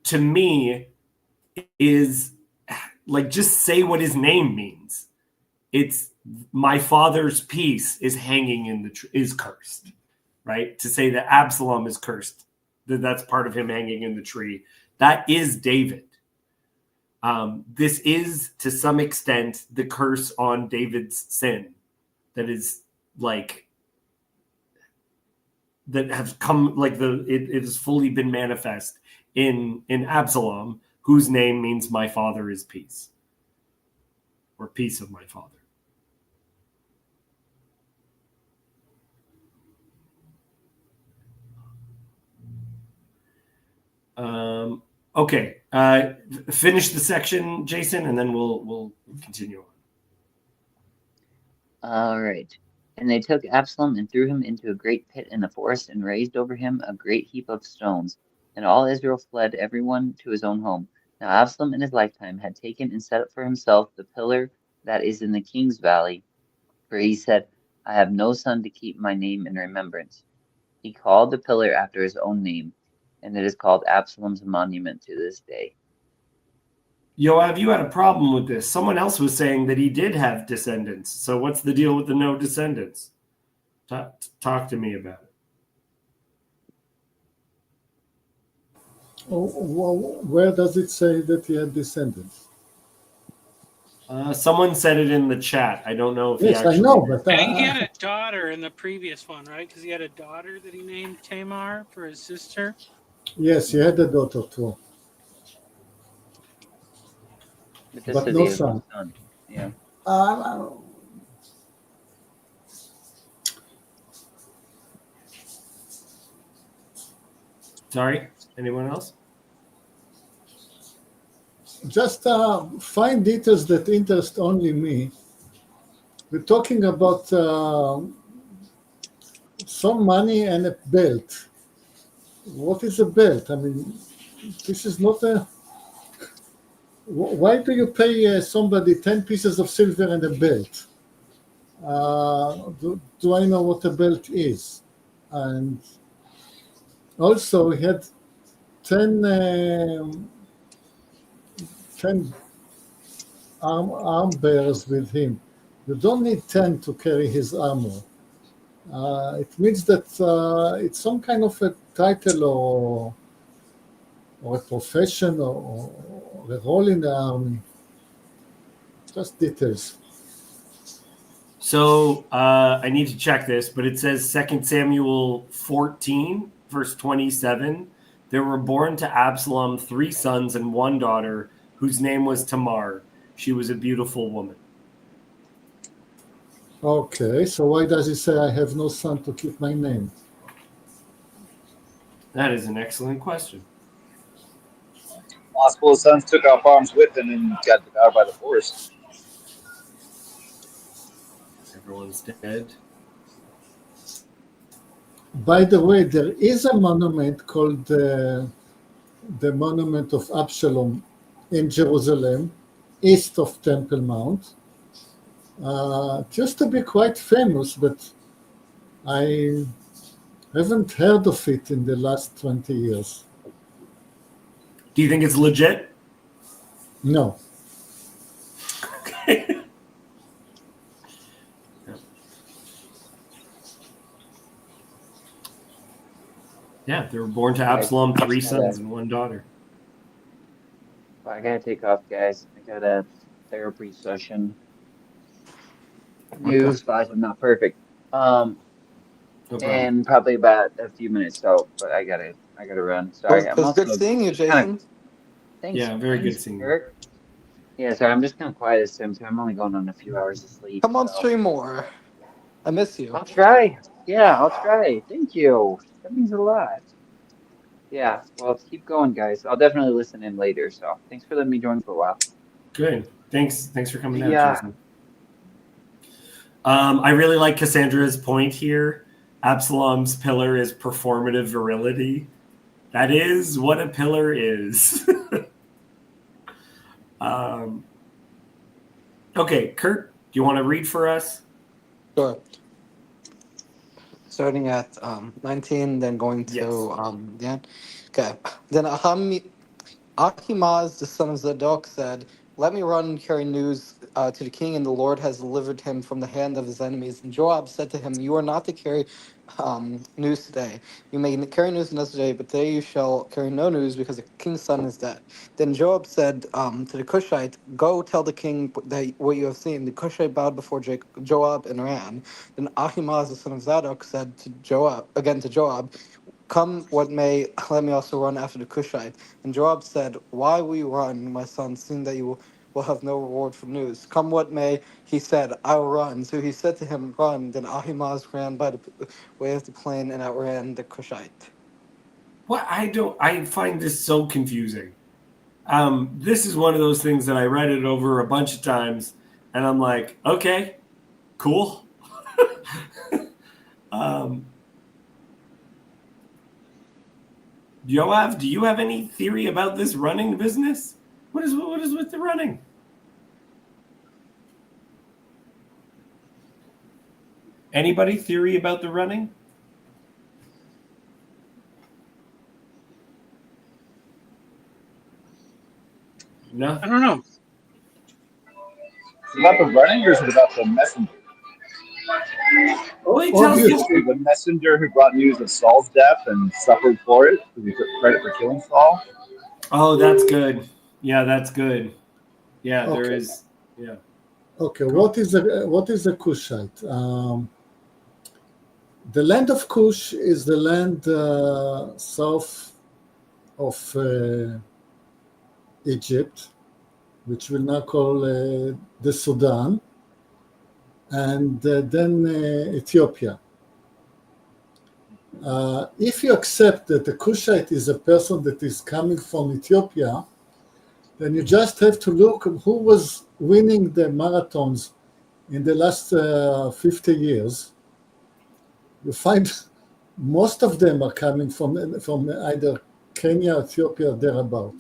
To me, is like, just say what his name means. It's my father's peace is hanging in the is cursed, right? To say that Absalom is cursed, that's part of him hanging in the tree. That is David. This is, to some extent, the curse on David's sin. That is like that have come, like it has fully been manifest in Absalom, whose name means my father is peace, or peace of my father. Okay, finish the section, Jason, and then we'll continue on. All right. And they took Absalom and threw him into a great pit in the forest and raised over him a great heap of stones. And all Israel fled, everyone to his own home. Now Absalom in his lifetime had taken and set up for himself the pillar that is in the king's valley, for he said, I have no son to keep my name in remembrance. He called the pillar after his own name, and it is called Absalom's monument to this day. Yoav, you had a problem with this. Someone else was saying that he did have descendants. So what's the deal with the no descendants? Talk to me about it. Where does it say that he had descendants? Someone said it in the chat. I don't know if Yes, he actually I know, but I think he had a daughter in the previous one, right? Because he had a daughter that he named Tamar for his sister. yes, he had a daughter too, But this but says no he has no son. son. Yeah. Uh, Sorry, anyone else? just find details that interest only me. We're talking about some money and a belt. What is a belt? I mean, this is not a. Why do you pay somebody 10 pieces of silver and a belt? Do I know what a belt is? And also, he had 10, 10 arm bearers with him. You don't need 10 to carry his armor. It means that it's some kind of a title or a profession or a role in the army. Just details. So I need to check this, but it says 2 Samuel 14, verse 27. There were born to Absalom 3 sons and 1 daughter, whose name was Tamar. She was a beautiful woman. Okay, so why does he say I have no son to keep my name? That is an excellent question. Possible his sons took up arms with him and got devoured by the forest. Everyone's dead. By the way, there is a monument called the Monument of Absalom in Jerusalem, east of Temple Mount. It used to be quite famous, but I haven't heard of it in the last 20 years. Do you think it's legit? No. Okay. Yeah, they were born to Absalom 3 sons and 1 daughter. Well, I gotta take off, guys. I got a therapy session. New spot, I'm not perfect. No problem. And probably about a few minutes out, but I gotta run. Sorry, It I'm was also good seeing you, just kinda- Jason. Thanks. Yeah, very good thanks, seeing you. Kirk. Yeah, sorry, I'm just kind of quiet this time, too. I'm only going on a few hours of sleep. Come on so- stream more. I miss you. I'll try. Yeah, I'll try. Thank you. That means a lot. Yeah, well, keep going, guys. I'll definitely listen in later. So thanks for letting me join for a while. Good. Thanks for coming out, Yeah. Jason. I really like Cassandra's point here. Absalom's pillar is performative virility. That is what a pillar is. Okay, Kurt, do you want to read for us? Sure. Starting at 19, then going to Yes. the end. Okay. Then Ahimaaz, the son of Zadok, said, let me run and carry news to the king, and the Lord has delivered him from the hand of his enemies. And Joab said to him, you are not to carry news today. You may carry news another day, but today you shall carry no news, because the king's son is dead. Then Joab said to the Cushite, go tell the king that what you have seen. The Cushite bowed before Joab and ran. Then Ahimaaz the son of Zadok said to Joab, come what may, let me also run after the Cushite. And Joab said, why will you run, my son, seeing that you will have no reward for news? Come what may, he said, I will run. So he said to him, run. Then Ahimaaz ran by the way of the plain and outran the Cushite. What I find this so confusing. This is one of those things that I read it over a bunch of times, and I'm like, okay, cool. Yoav, do you have any theory about this running business? What is with the running? Anybody theory about the running? No. I don't know. Is it about the running or is it about the messenger? Well, he tells you. Obviously, The messenger who brought news of Saul's death and suffered for it because he took credit for killing Saul. Oh, that's good. Yeah, that's good. Yeah, there Okay. is. Yeah. okay. What is a Cushite? The land of Cush is the land south of Egypt, which we'll now call the Sudan, and then Ethiopia. If you accept that a Cushite is a person that is coming from Ethiopia, then you just have to look who was winning the marathons in the last 50 years. You find most of them are coming from either Kenya, Ethiopia, or thereabout.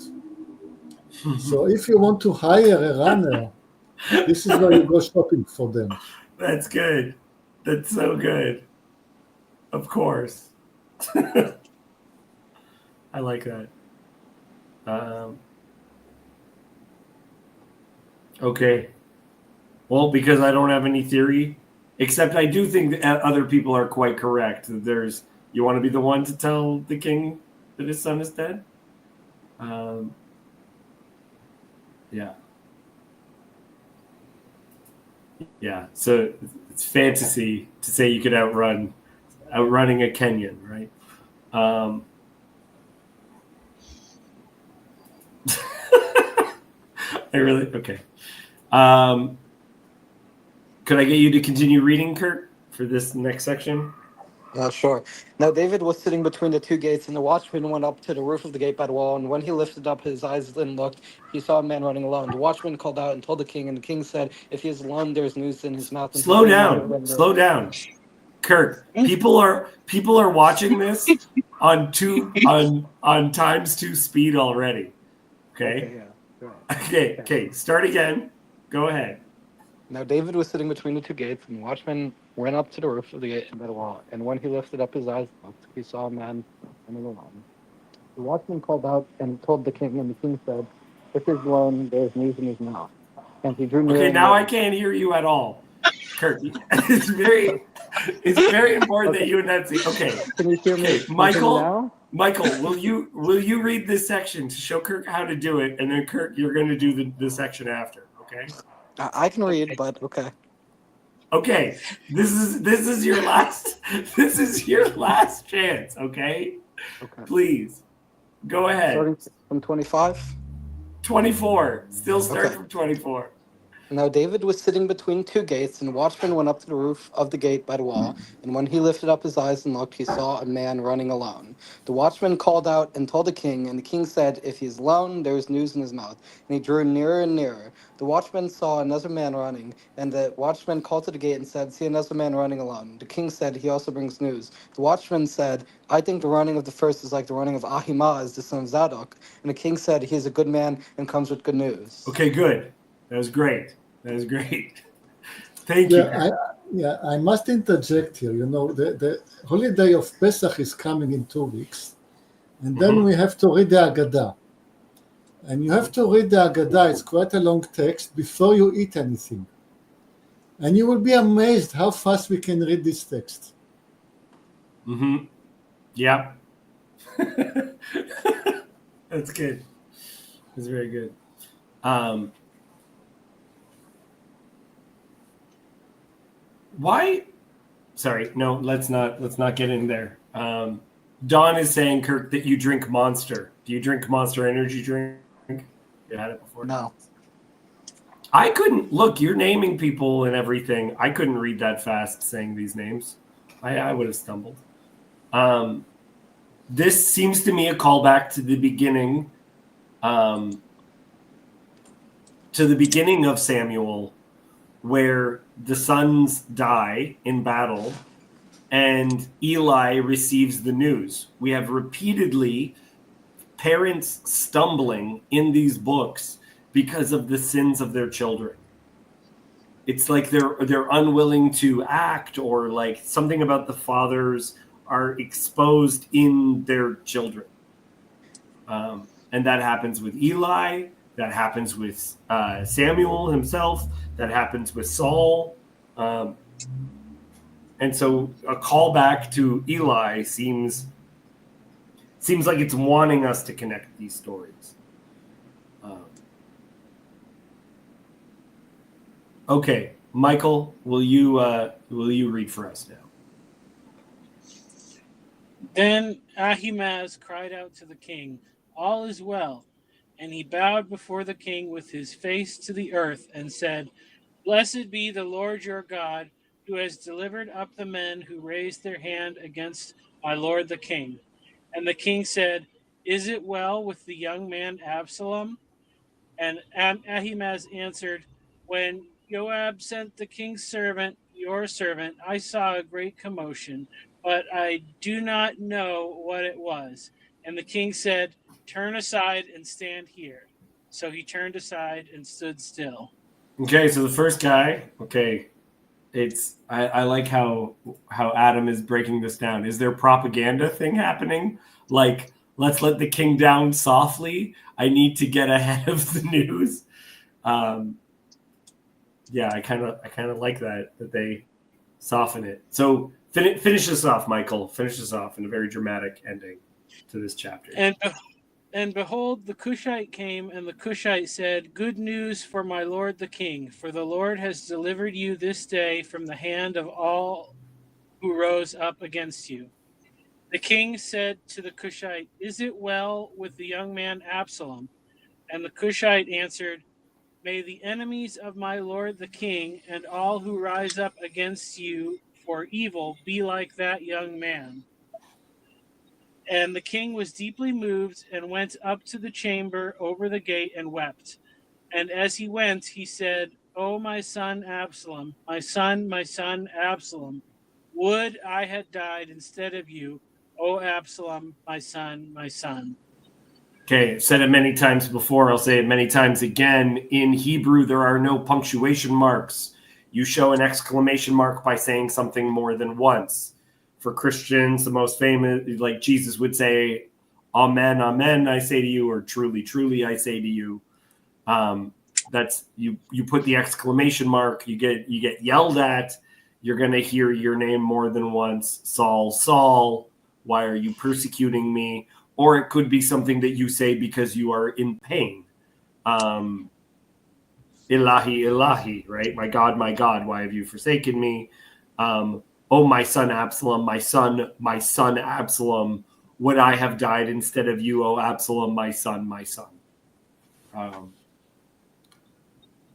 So if you want to hire a runner, this is where you go shopping for them. That's good. That's so good. Of course. I like that. Okay. Well, because I don't have any theory, except I do think that other people are quite correct. There's, you want to be the one to tell the king that his son is dead? Yeah. Yeah. So it's fantasy to say you could outrunning a Kenyan, right? Okay. Could I get you to continue reading, Kurt, for this next section? Sure. Now David was sitting between the two gates, and the watchman went up to the roof of the gate by the wall. And when he lifted up his eyes and looked, he saw a man running alone. The watchman called out and told the king, and the king said, "If he is alone, there is news in his mouth." And Slow down, Kurt. People are watching this on times 2 speed already. Okay. Okay. Start again. Go ahead. Now David was sitting between the two gates, and the watchman went up to the roof of the gate by the wall. And when he lifted up his eyes and looked, he saw a man running alone. The watchman called out and told the king, and the king said, "If he is alone, there is news in his mouth." And he drew near. Okay, now I can't hear you at all, Kurt. It's very important that you enunciate. Okay. Can you hear me? Okay, Michael, will you read this section to show Kirk how to do it, and then Kirk, you're going to do the section after. Okay. I can read, but okay. Okay. This is your last. This is your last chance. Okay. Okay. Please go ahead. Starting from 25. 24. Still start Okay. from 24. Now David was sitting between two gates, and the watchman went up to the roof of the gate by the wall. And when he lifted up his eyes and looked, he saw a man running alone. The watchman called out and told the king, and the king said, "If he is alone, there is news in his mouth." And he drew nearer and nearer. The watchman saw another man running, and the watchman called to the gate and said, "See another man running alone." The king said, "He also brings news." The watchman said, "I think the running of the first is like the running of Ahimaaz, the son of Zadok." And the king said, "He is a good man and comes with good news." Okay, good. That was great. Thank you. I must interject here. You know, the holiday of Pesach is coming in 2 weeks, and then we have to read the Haggadah. and you have to read the Haggadah. It's quite a long text before you eat anything. And you will be amazed how fast we can read this text. Mm-hmm. Yeah. That's good. That's very good. Why? Sorry, no. Let's not get in there. Don is saying, Kirk, that you drink Monster. Do you drink Monster Energy drink? You had it before? No. I couldn't look. You're naming people and everything. I couldn't read that fast saying these names. I would have stumbled. This seems to me a callback to the beginning. To the beginning of Samuel, where the sons die in battle and Eli receives the news. We have repeatedly parents stumbling in these books because of the sins of their children. It's like they're unwilling to act, or like something about the fathers are exposed in their children. And that happens with Eli. That happens with Samuel himself. That happens with Saul. And so a callback to Eli seems like it's wanting us to connect these stories. Okay, Michael, will you read for us now? Then Ahimaaz cried out to the king, "All is well." And he bowed before the king with his face to the earth and said, "Blessed be the Lord your God, who has delivered up the men who raised their hand against my lord the king." And the king said, "Is it well with the young man Absalom?" And Ahimaaz answered, "When Joab sent the king's servant, your servant, I saw a great commotion, but I do not know what it was." And the king said, "Turn aside and stand here." So he turned aside and stood still. Okay, so the first guy, I like how Adam is breaking this down. Is there propaganda thing happening? Like, let's let the king down softly. I need to get ahead of the news. Yeah, I kind of like that they soften it. So finish this off, Michael. Finish this off in a very dramatic ending to this chapter. And behold, the Cushite came, and the Cushite said, "Good news for my lord the king, for the Lord has delivered you this day from the hand of all who rose up against you." The king said to the Cushite, "Is it well with the young man Absalom?" And the Cushite answered, "May the enemies of my lord the king and all who rise up against you for evil be like that young man." And the king was deeply moved and went up to the chamber over the gate and wept. And as he went, he said, "O my son Absalom, my son, Absalom, would I had died instead of you, O Absalom, my son, my son." Okay, I've said it many times before. I'll say it many times again. In Hebrew, there are no punctuation marks. You show an exclamation mark by saying something more than once. For Christians, the most famous, like Jesus would say, "Amen, amen, I say to you," or "Truly, truly, I say to you." That's you put the exclamation mark. You get yelled at. You're going to hear your name more than once. "Saul, Saul, why are you persecuting me?" Or it could be something that you say because you are in pain. Ilahi, Ilahi, right? My God, why have you forsaken me? Oh, my son Absalom, my son Absalom, would I have died instead of you, oh Absalom, my son, my son.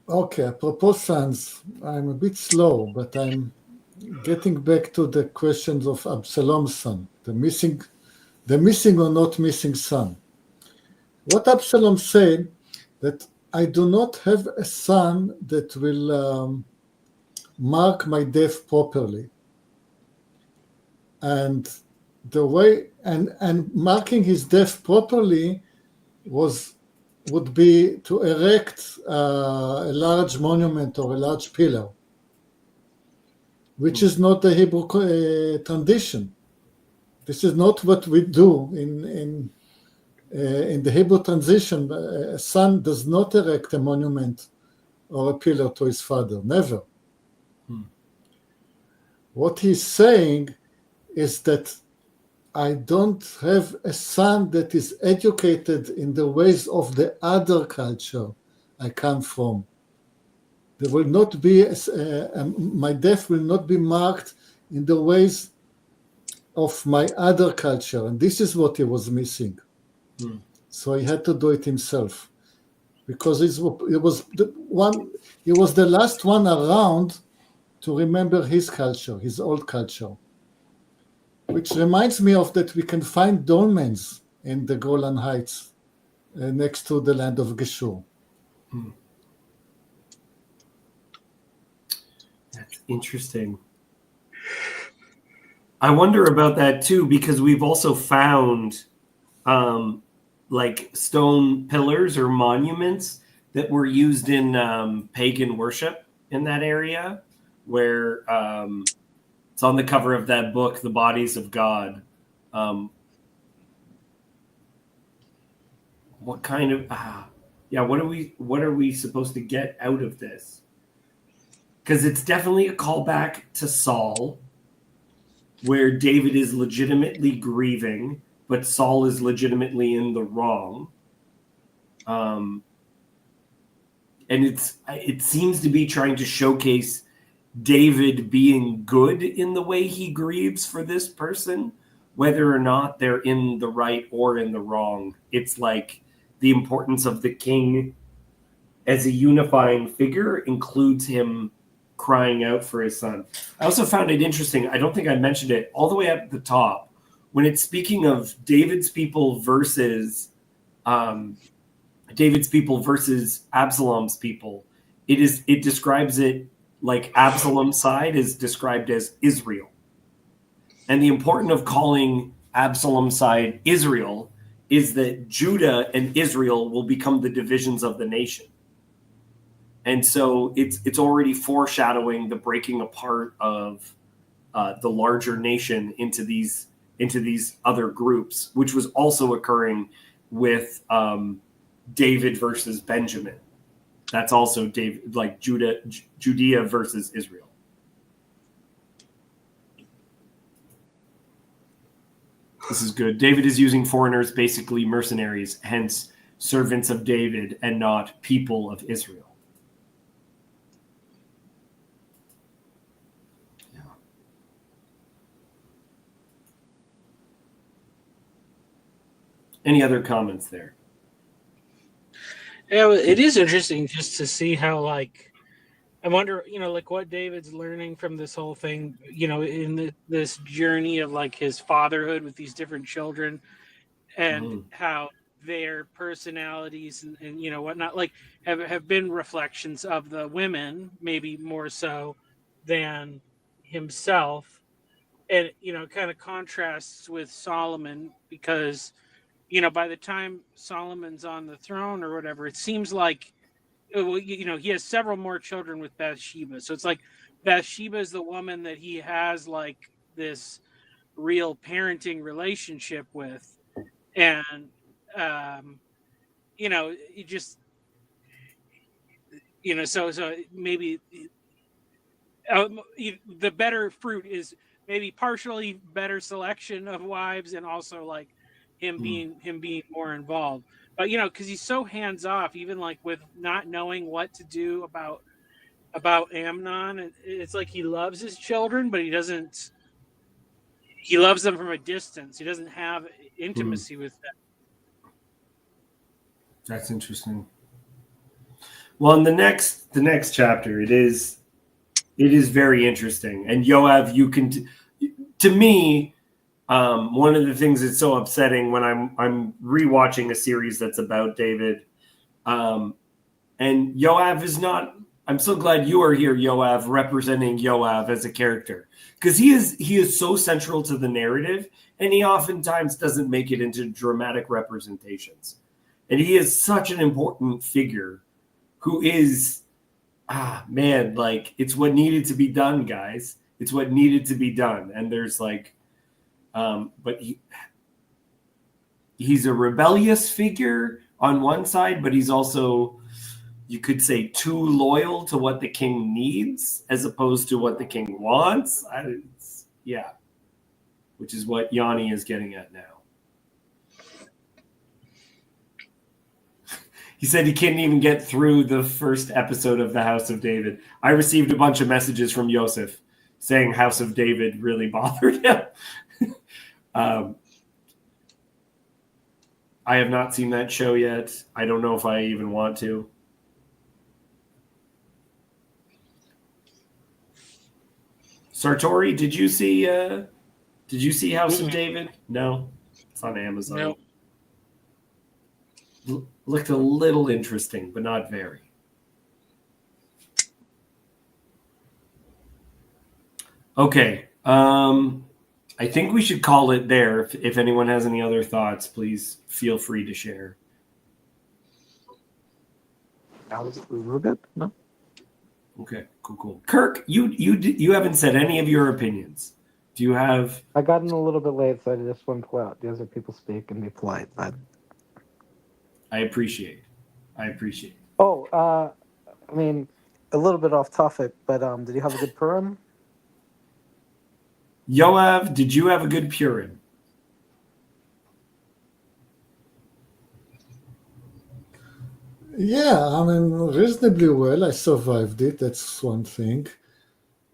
Okay, apropos sons, I'm a bit slow, but I'm getting back to the questions of Absalom's son, the missing or not missing son. What Absalom said, that I do not have a son that will mark my death properly. And the way and marking his death properly would be to erect a large monument or a large pillar, which is not the Hebrew tradition. This is not what we do In the Hebrew transition, a son does not erect a monument or a pillar to his father, never. What he's saying is that I don't have a son that is educated in the ways of the other culture I come from. There will not be, my death will not be marked in the ways of my other culture. And this is what he was missing. So he had to do it himself. Because he was the last one around to remember his culture, his old culture. Which reminds me of that we can find dolmens in the Golan Heights next to the land of Geshur. That's interesting. I wonder about that too, because we've also found like stone pillars or monuments that were used in pagan worship in that area, where it's on the cover of that book, The Bodies of God. What kind of what are we supposed to get out of this? Because it's definitely a callback to Saul, where David is legitimately grieving, but Saul is legitimately in the wrong. And it seems to be trying to showcase David being good in the way he grieves for this person, whether or not they're in the right or in the wrong. It's like the importance of the king as a unifying figure includes him crying out for his son. I also found it interesting. I don't think I mentioned it all the way up at the top when it's speaking of David's people versus Absalom's people. It describes it like Absalom's side is described as Israel. And the importance of calling Absalom's side Israel is that Judah and Israel will become the divisions of the nation. And so it's already foreshadowing the breaking apart of the larger nation into these other groups, which was also occurring with David versus Benjamin. That's also David, like Judea versus Israel. This is good. David is using foreigners, basically mercenaries, hence servants of David and not people of Israel. Yeah. Any other comments there? Yeah, it is interesting just to see how, like, I wonder, like what David's learning from this whole thing, in this journey of like his fatherhood with these different children, and how their personalities and whatnot, like have been reflections of the women, maybe more so than himself, and kind of contrasts with Solomon because by the time Solomon's on the throne or whatever, it seems like he has several more children with Bathsheba. So it's like Bathsheba is the woman that he has like this real parenting relationship with. And, it just, so maybe the better fruit is maybe partially better selection of wives and also like him being more involved. But because he's so hands off, even like with not knowing what to do about Amnon, it's like he loves his children, but he loves them from a distance. He doesn't have intimacy with them. That's interesting. Well, in the next chapter, it is very interesting. And Yoav, to me, one of the things that's so upsetting when I'm rewatching a series that's about David, and Yoav is not. I'm so glad you are here, Yoav, representing Yoav as a character, because he is so central to the narrative, and he oftentimes doesn't make it into dramatic representations, and he is such an important figure, who is, like it's what needed to be done, guys. It's what needed to be done, and there's like. But he's a rebellious figure on one side, but he's also, you could say, too loyal to what the king needs as opposed to what the king wants. Yeah, which is what Yanni is getting at now. He said he couldn't even get through the first episode of the House of David. I received a bunch of messages from Joseph saying House of David really bothered him. I have not seen that show yet. I don't know if I even want to. Sartori, did you see House of David? No, it's on Amazon. No. Looked a little interesting, but not very. Okay. I think we should call it there. If anyone has any other thoughts, please feel free to share. We're good. No. Okay, cool. Kirk, you haven't said any of your opinions. Do you have? I got in a little bit late, so I just want to let the other people speak and be polite. But I appreciate. oh, I mean, a little bit off topic, but did you have a good Purim? Yoav, did you have a good Purim? Yeah, I mean, reasonably well. I survived it. That's one thing.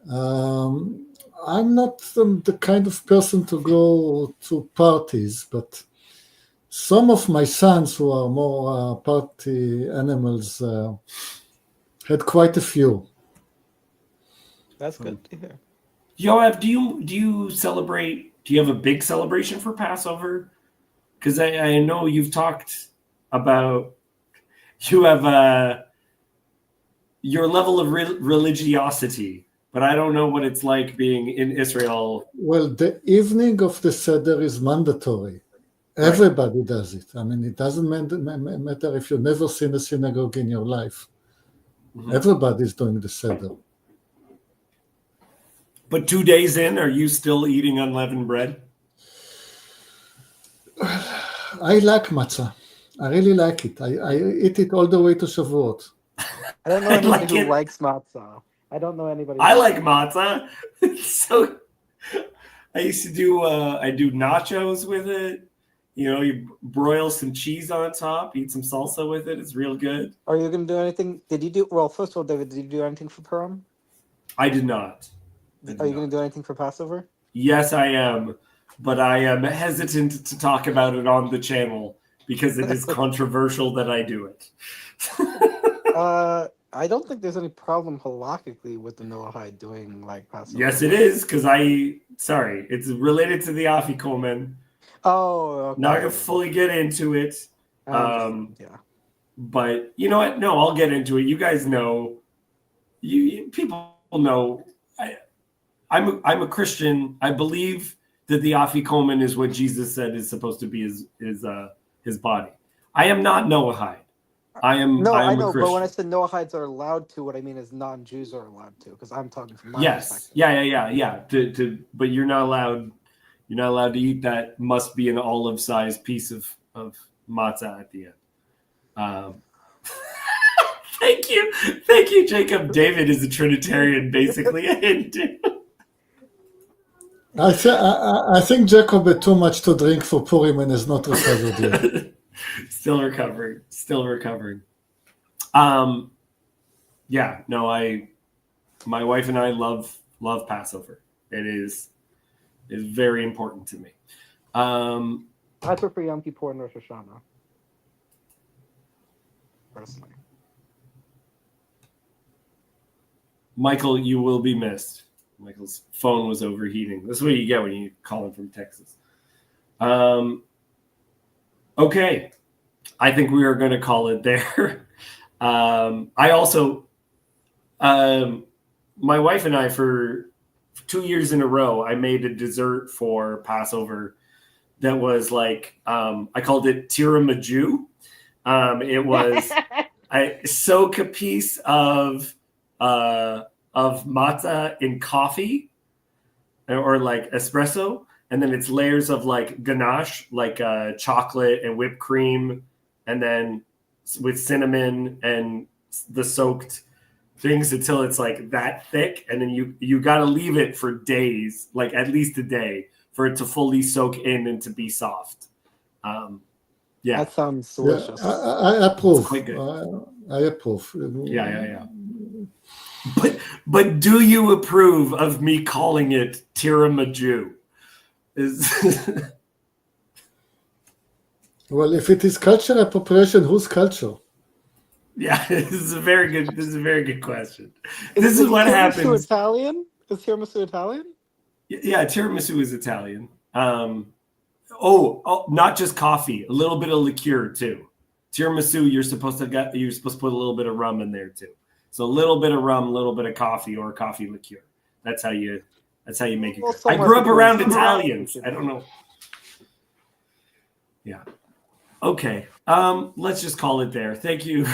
I'm not the kind of person to go to parties, but some of my sons who are more party animals had quite a few. That's good to hear. Yoav, do you celebrate? Do you have a big celebration for Passover? Because I know you've talked about you have your level of religiosity, but I don't know what it's like being in Israel. Well, the evening of the Seder is mandatory. Everybody does it. I mean, it doesn't matter if you've never seen a synagogue in your life. Mm-hmm. Everybody's doing the Seder. But 2 days in, are you still eating unleavened bread? I like matzah. I really like it. I eat it all the way to Shavuot. I don't know anybody who likes matzah. I don't know anybody. I like matzah. So I used to do I do nachos with it. You know, you broil some cheese on top, eat some salsa with it. It's real good. Are you going to do anything? Did you do, well, first of all, David, did you do anything for Purim? I did not. Are you going to do anything for Passover? Yes, I am. But I am hesitant to talk about it on the channel because it is controversial that I do it. I don't think there's any problem halakhically with the Noahide doing like Passover. Yes, it is, because it's related to the Afikomen. Oh, okay. Not going to fully get into it. Yeah. But you know what? No, I'll get into it. You guys know. People know. I'm a Christian. I believe that the Afikomen is what Jesus said is supposed to be his body. I am not Noahide. I know, but when I said Noahides are allowed to, what I mean is non-Jews are allowed to, because I'm talking from my perspective. Yeah. But you're not allowed. You're not allowed to eat that. Must be an olive-sized piece of matzah at the end. Thank you, Jacob. David is a Trinitarian, basically a Hindu. I think Jacob had too much to drink for Purim and is not recovered yet. Still recovering. My wife and I love Passover. It is very important to me. I prefer Yom Kippur and Rosh Hashanah, personally. Michael, you will be missed. Michael's phone was overheating. This is what you get when you call him from Texas. Okay. I think we are going to call it there. I also, my wife and I, for 2 years in a row, I made a dessert for Passover that was like, I called it tiramisu. It was, I soak a piece of matzah in coffee or like espresso, and then it's layers of like ganache, like chocolate and whipped cream, and then with cinnamon and the soaked things until it's like that thick, and then you got to leave it for days, like at least a day, for it to fully soak in and to be soft. Yeah, That sounds Yeah, delicious. I approve. It's quite good. I approve. Yeah. But do you approve of me calling it tiramisu? Well, if it is cultural appropriation, whose culture? Yeah, this is a very good question. This is what tiramisu happens. Italian? Is tiramisu Italian? Yeah, tiramisu is Italian. Not just coffee, a little bit of liqueur too. Tiramisu, you're supposed to put a little bit of rum in there too. So a little bit of rum, a little bit of coffee, or coffee liqueur. That's how you make it. Well, Good. I somewhere grew up between around some- Italians. I don't know. Yeah. Okay. Let's just call it there. Thank you.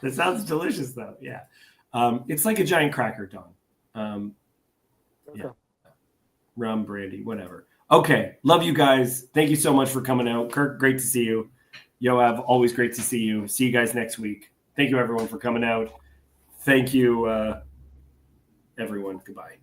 That sounds delicious though. Yeah. It's like a giant cracker, Don. Yeah. Rum, brandy, whatever. Okay. Love you guys. Thank you so much for coming out. Kirk, great to see you. Yoav, always great to see you. See you guys next week. Thank you everyone for coming out. Thank you, everyone. Goodbye.